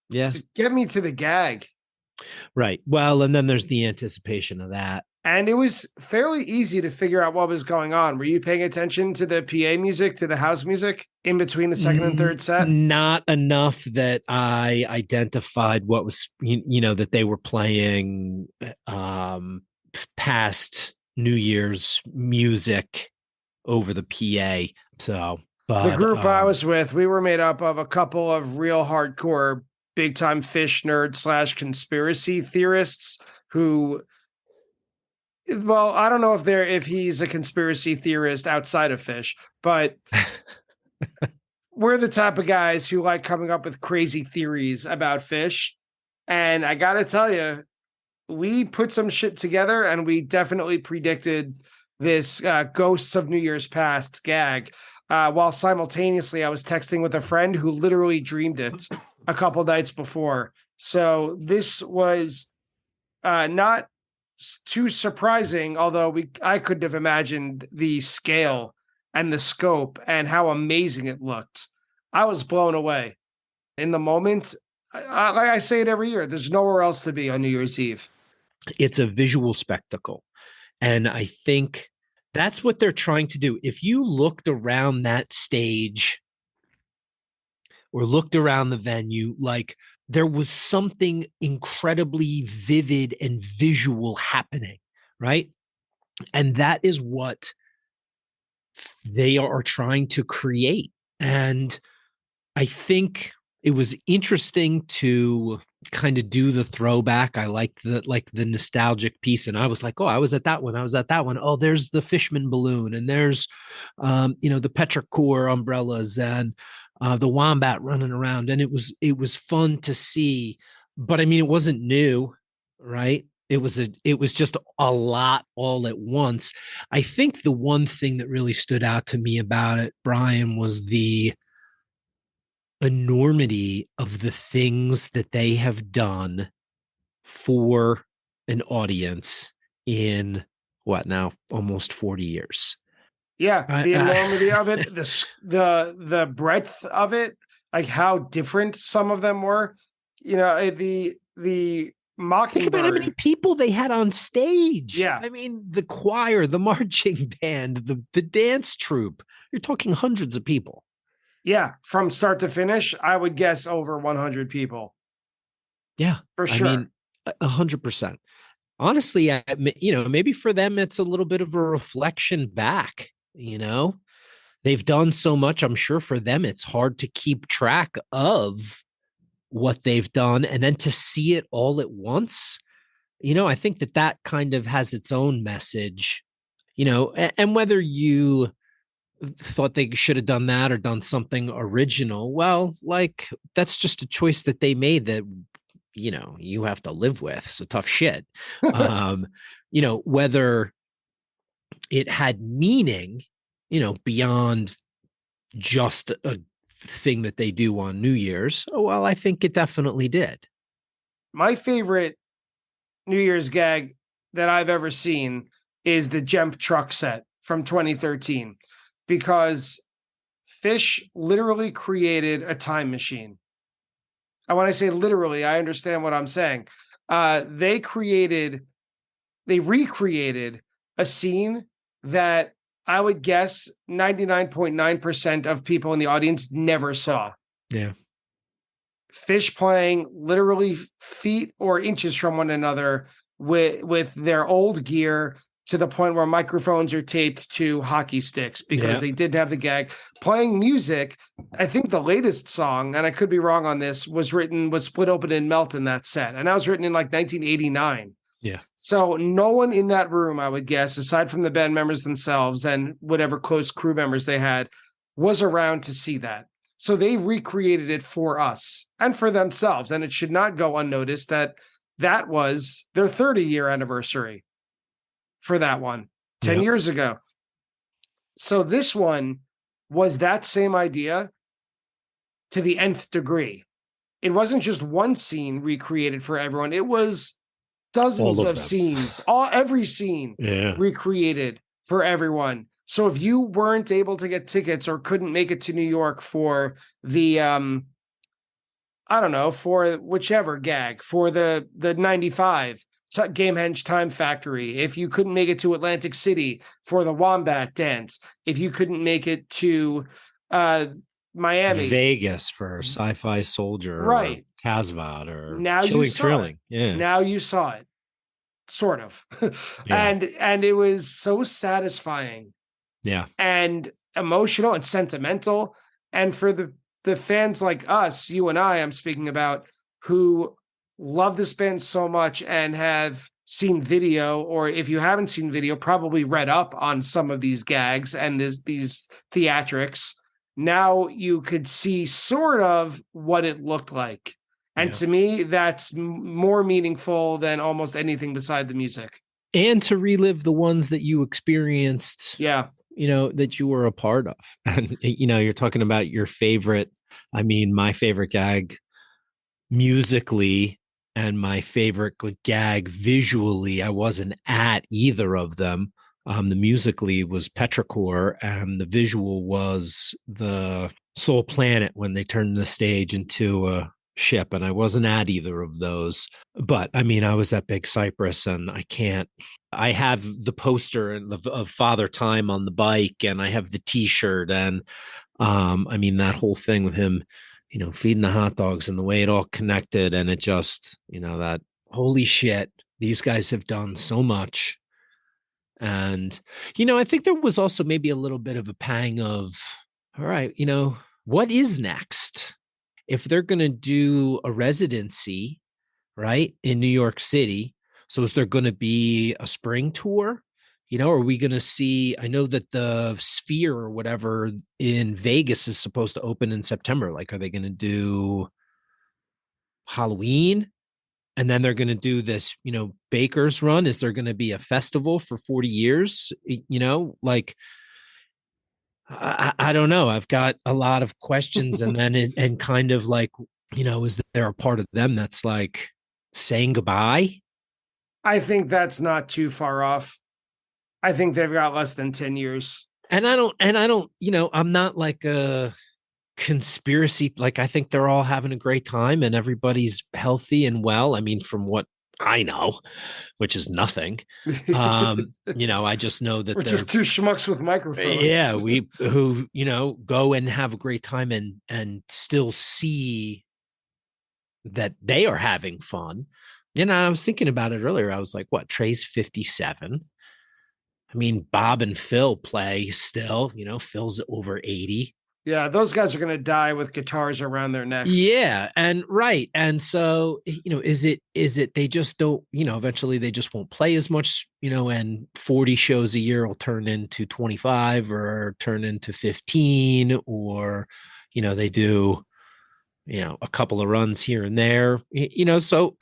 Yeah. Just get me to the gag. Right. Well, and then there's the anticipation of that. And it was fairly easy to figure out what was going on. Were you paying attention to the PA music, to the house music in between the second and third set? Not enough that I identified what was, that they were playing past New Year's music over the PA. So, but the group I was with, we were made up of a couple of real hardcore, big time Fish nerd / conspiracy theorists who, well, I don't know if he's a conspiracy theorist outside of Fish, but we're the type of guys who like coming up with crazy theories about Fish. And I got to tell you, we put some shit together, and we definitely predicted this Ghosts of New Year's Past gag. While simultaneously, I was texting with a friend who literally dreamed it a couple nights before. So this was not too surprising, although I couldn't have imagined the scale and the scope and how amazing it looked. I was blown away. In the moment, like I say it every year, there's nowhere else to be on New Year's Eve. It's a visual spectacle. And I think that's what they're trying to do. If you looked around that stage or looked around the venue, like there was something incredibly vivid and visual happening, right? And that is what they are trying to create. And I think it was interesting to kind of do the throwback. I like the nostalgic piece, and I was like, oh, I was at that one. I was at that one. Oh, there's the Fishman balloon, and there's the Petrichor umbrellas, and the wombat running around, and it was fun to see. But I mean, it wasn't new, right? It was just a lot all at once. I think the one thing that really stood out to me about it, Brian, was the enormity of the things that they have done for an audience in what now almost 40 years. Yeah, the enormity of I it, the breadth of it, like how different some of them were. The think about how many Mockingbird. people they had on stage. Yeah, I mean, the choir, the marching band, the dance troupe. You're talking hundreds of people. yeah, from start to finish, I would guess over 100 people Yeah, for I sure. mean, 100%. Honestly, maybe for them it's a little bit of a reflection back. They've done so much. I'm sure for them it's hard to keep track of what they've done, and then to see it all at once. I think that kind of has its own message. And whether you thought they should have done that or done something original, well, like that's just a choice that they made that you have to live with. So tough shit. um whether it had meaning, beyond just a thing that they do on New Year's. Oh, well, I think it definitely did. My favorite New Year's gag that I've ever seen is the Jemp truck set from 2013 because Fish literally created a time machine. And when I say literally, I understand what I'm saying. They recreated a scene that I would guess 99.9% of people in the audience never saw. Yeah. Fish playing literally feet or inches from one another with their old gear to the point where microphones are taped to hockey sticks because they didn't have the gag. Playing music, I think the latest song, and I could be wrong on this, was Split Open and Melt in that set. And that was written in like 1989. Yeah. So no one in that room, I would guess, aside from the band members themselves and whatever close crew members they had, was around to see that. So they recreated it for us and for themselves. And it should not go unnoticed that was their 30-year anniversary for that one 10 Yep. years ago. So this one was that same idea to the nth degree. It wasn't just one scene recreated for everyone. It was dozens All of of them. scenes, every scene Yeah. recreated for everyone. So if you weren't able to get tickets or couldn't make it to New York for the I don't know, for whichever gag, for the 95 Gamehenge Time Factory, if you couldn't make it to Atlantic City for the Wombat Dance, if you couldn't make it to Miami, Vegas for Sci-Fi Soldier, right? or Casvad, or Now you Chilling saw Thrilling. it. Yeah. Now you saw it, sort of, Yeah. and it was so satisfying Yeah. and emotional and sentimental, and for the fans like us, you and I'm speaking about, who love this band so much and have seen video, or if you haven't seen video, probably read up on some of these gags and these theatrics. Now you could see sort of what it looked like. And Yeah. to me, that's more meaningful than almost anything beside the music. And to relive the ones that you experienced, Yeah. that you were a part of. And, you're talking about your favorite. I mean, my favorite gag musically and my favorite gag visually, I wasn't at either of them. The musically was Petrichor, and the visual was the Soul Planet when they turned the stage into a ship, and I wasn't at either of those. But I mean, I was at Big Cypress, and I have the poster of Father Time on the bike, and I have the T-shirt, and I mean, that whole thing with him, feeding the hot dogs and the way it all connected, and it just, that holy shit, these guys have done so much. And I think there was also maybe a little bit of a pang of, all right, what is next? if they're going to do a residency, right, in New York City, so is there going to be a spring tour? Are we going to see? I know that the Sphere or whatever in Vegas is supposed to open in September. Like, are they going to do Halloween? And then they're going to do this, Baker's Run. Is there going to be a festival for 40 years? Like, I don't know. I've got a lot of questions, and then and kind of like, is there a part of them that's like saying goodbye? I think that's not too far off. I think they've got less than 10 years. And I don't, I'm not like a conspiracy. Like, I think they're all having a great time and everybody's healthy and well. I mean, from what I know, which is nothing. I just know that We're just two schmucks with microphones. Yeah, we who, go and have a great time and still see that they are having fun. I was thinking about it earlier. I was like, what, Trey's 57. I mean, Bob and Phil play still, Phil's over 80. Yeah, those guys are going to die with guitars around their necks. Yeah, and right. And so, is it they just don't, eventually they just won't play as much, and 40 shows a year will turn into 25 or turn into 15, or, they do, a couple of runs here and there, so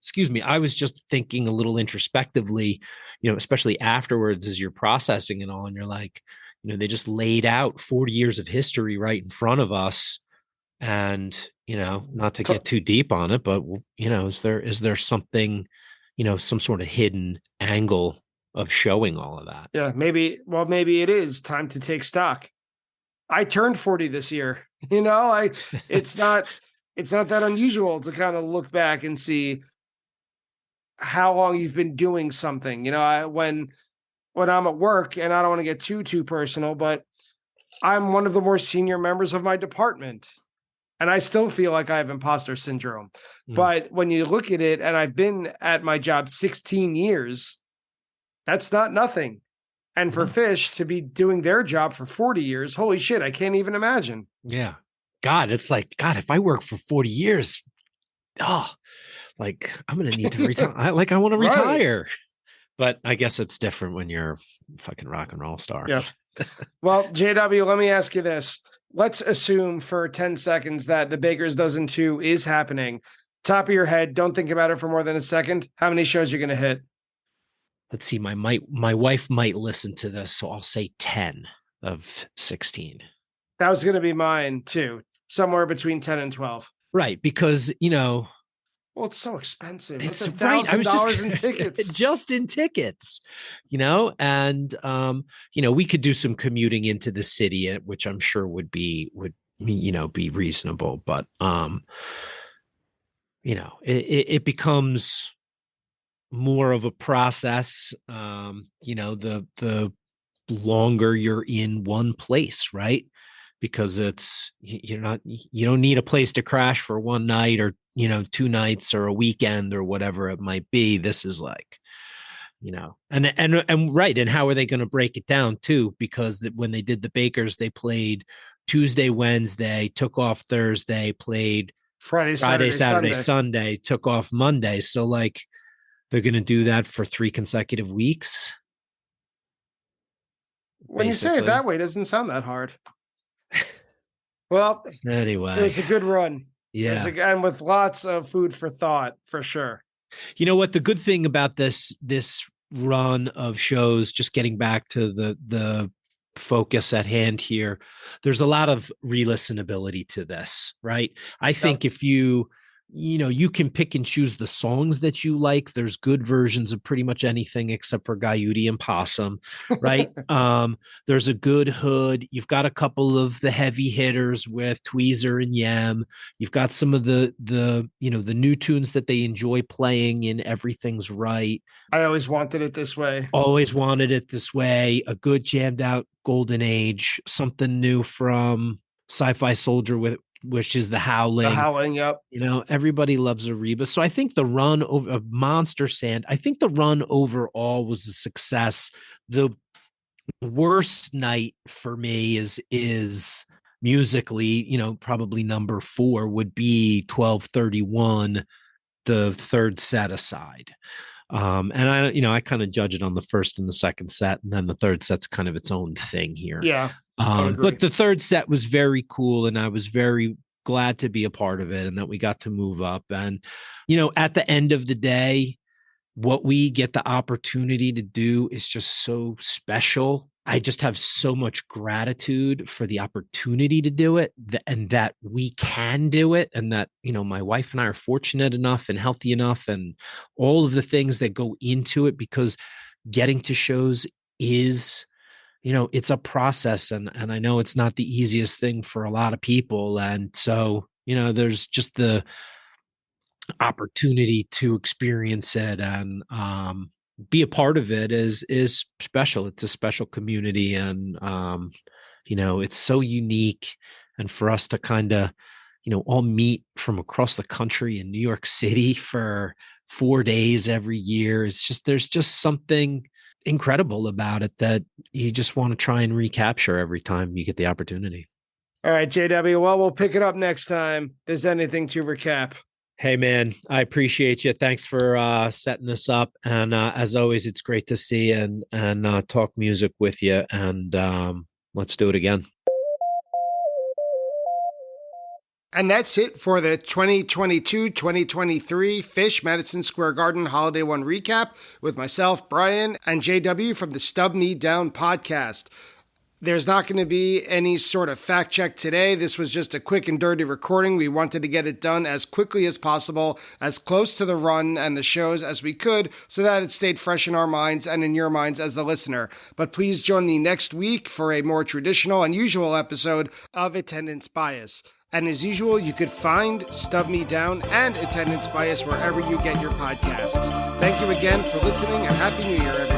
excuse me, I was just thinking a little introspectively, especially afterwards as you're processing and all, and you're like, they just laid out 40 years of history right in front of us. And, not to get too deep on it, but, is there something, some sort of hidden angle of showing all of that? Yeah, maybe it is time to take stock. I turned 40 this year. It's not that unusual to kind of look back and see how long you've been doing something. When I'm at work, and I don't want to get too personal, but I'm one of the more senior members of my department, and I still feel like I have imposter syndrome. But when you look at it, and I've been at my job 16 years, that's not nothing. And for Fish to be doing their job for 40 years, holy shit, I can't even imagine. Yeah. God, it's like, God, if I work for 40 years, like I'm going to need to retire. I want to retire. Right. But I guess it's different when you're a fucking rock and roll star. Yeah. Well, JW, let me ask you this. Let's assume for 10 seconds that the Baker's Dozen 2 is happening. Top of your head, don't think about it for more than a second. How many shows you're going to hit? Let's see. My wife might listen to this, so I'll say 10 of 16. That was going to be mine too. Somewhere between 10 and 12. Right. Because, well, it's so expensive. It's right. I was just in tickets. Just in tickets, and, we could do some commuting into the city, which I'm sure would be reasonable. But, it becomes more of a process, the longer you're in one place, right? Because you don't need a place to crash for one night or, 2 nights or a weekend or whatever it might be. This is like, and right. And how are they going to break it down too? Because when they did the Bakers, they played Tuesday, Wednesday, took off Thursday, played Friday, Saturday, Sunday, took off Monday. So like, they're going to do that for 3 consecutive weeks. When you say it that way, it doesn't sound that hard. Well, anyway, it was a good run. Yeah. And with lots of food for thought, for sure. You know what? The good thing about this run of shows, just getting back to the focus at hand here, there's a lot of re-listenability to this, right? I think if you can pick and choose the songs that you like. There's good versions of pretty much anything except for Guyute and Possum, right? There's a good hood. You've got a couple of the heavy hitters with Tweezer and Yem. You've got some of the new tunes that they enjoy playing in Everything's Right. I always wanted it this way. Always wanted it this way. A good jammed out Golden Age. Something new from Sci-Fi Soldier which is the Howling. The Howling, yep. Everybody loves Ariba. So I think the run of Monster Sand, I think the run overall was a success. The worst night for me is musically, probably number 4 would be 1231, the third set aside. And I kind of judge it on the first and the second set, and then the third set's kind of its own thing here. Yeah. But the third set was very cool, and I was very glad to be a part of it and that we got to move up. And, at the end of the day, what we get the opportunity to do is just so special. I just have so much gratitude for the opportunity to do it, and that we can do it, and that, my wife and I are fortunate enough and healthy enough, and all of the things that go into it, because getting to shows is, it's a process, and I know it's not the easiest thing for a lot of people. And so, there's just the opportunity to experience it and be a part of it is special. It's a special community, and it's so unique. And for us to kind of all meet from across the country in New York City for 4 days every year, there's just something incredible about it that you just want to try and recapture every time you get the opportunity. All right, JW, well, we'll pick it up next time if there's anything to recap. Hey, man, I appreciate you. Thanks for setting this up. And as always, it's great to see and talk music with you. And let's do it again. And that's it for the 2022-2023 Phish Madison Square Garden Holiday One recap with myself, Brian, and JW from the Stub Me Down podcast. There's not going to be any sort of fact check today. This was just a quick and dirty recording. We wanted to get it done as quickly as possible, as close to the run and the shows as we could, so that it stayed fresh in our minds and in your minds as the listener. But please join me next week for a more traditional and usual episode of Attendance Bias. And as usual, you could find Stub Me Down and Attendance Bias wherever you get your podcasts. Thank you again for listening, and Happy New Year, everyone.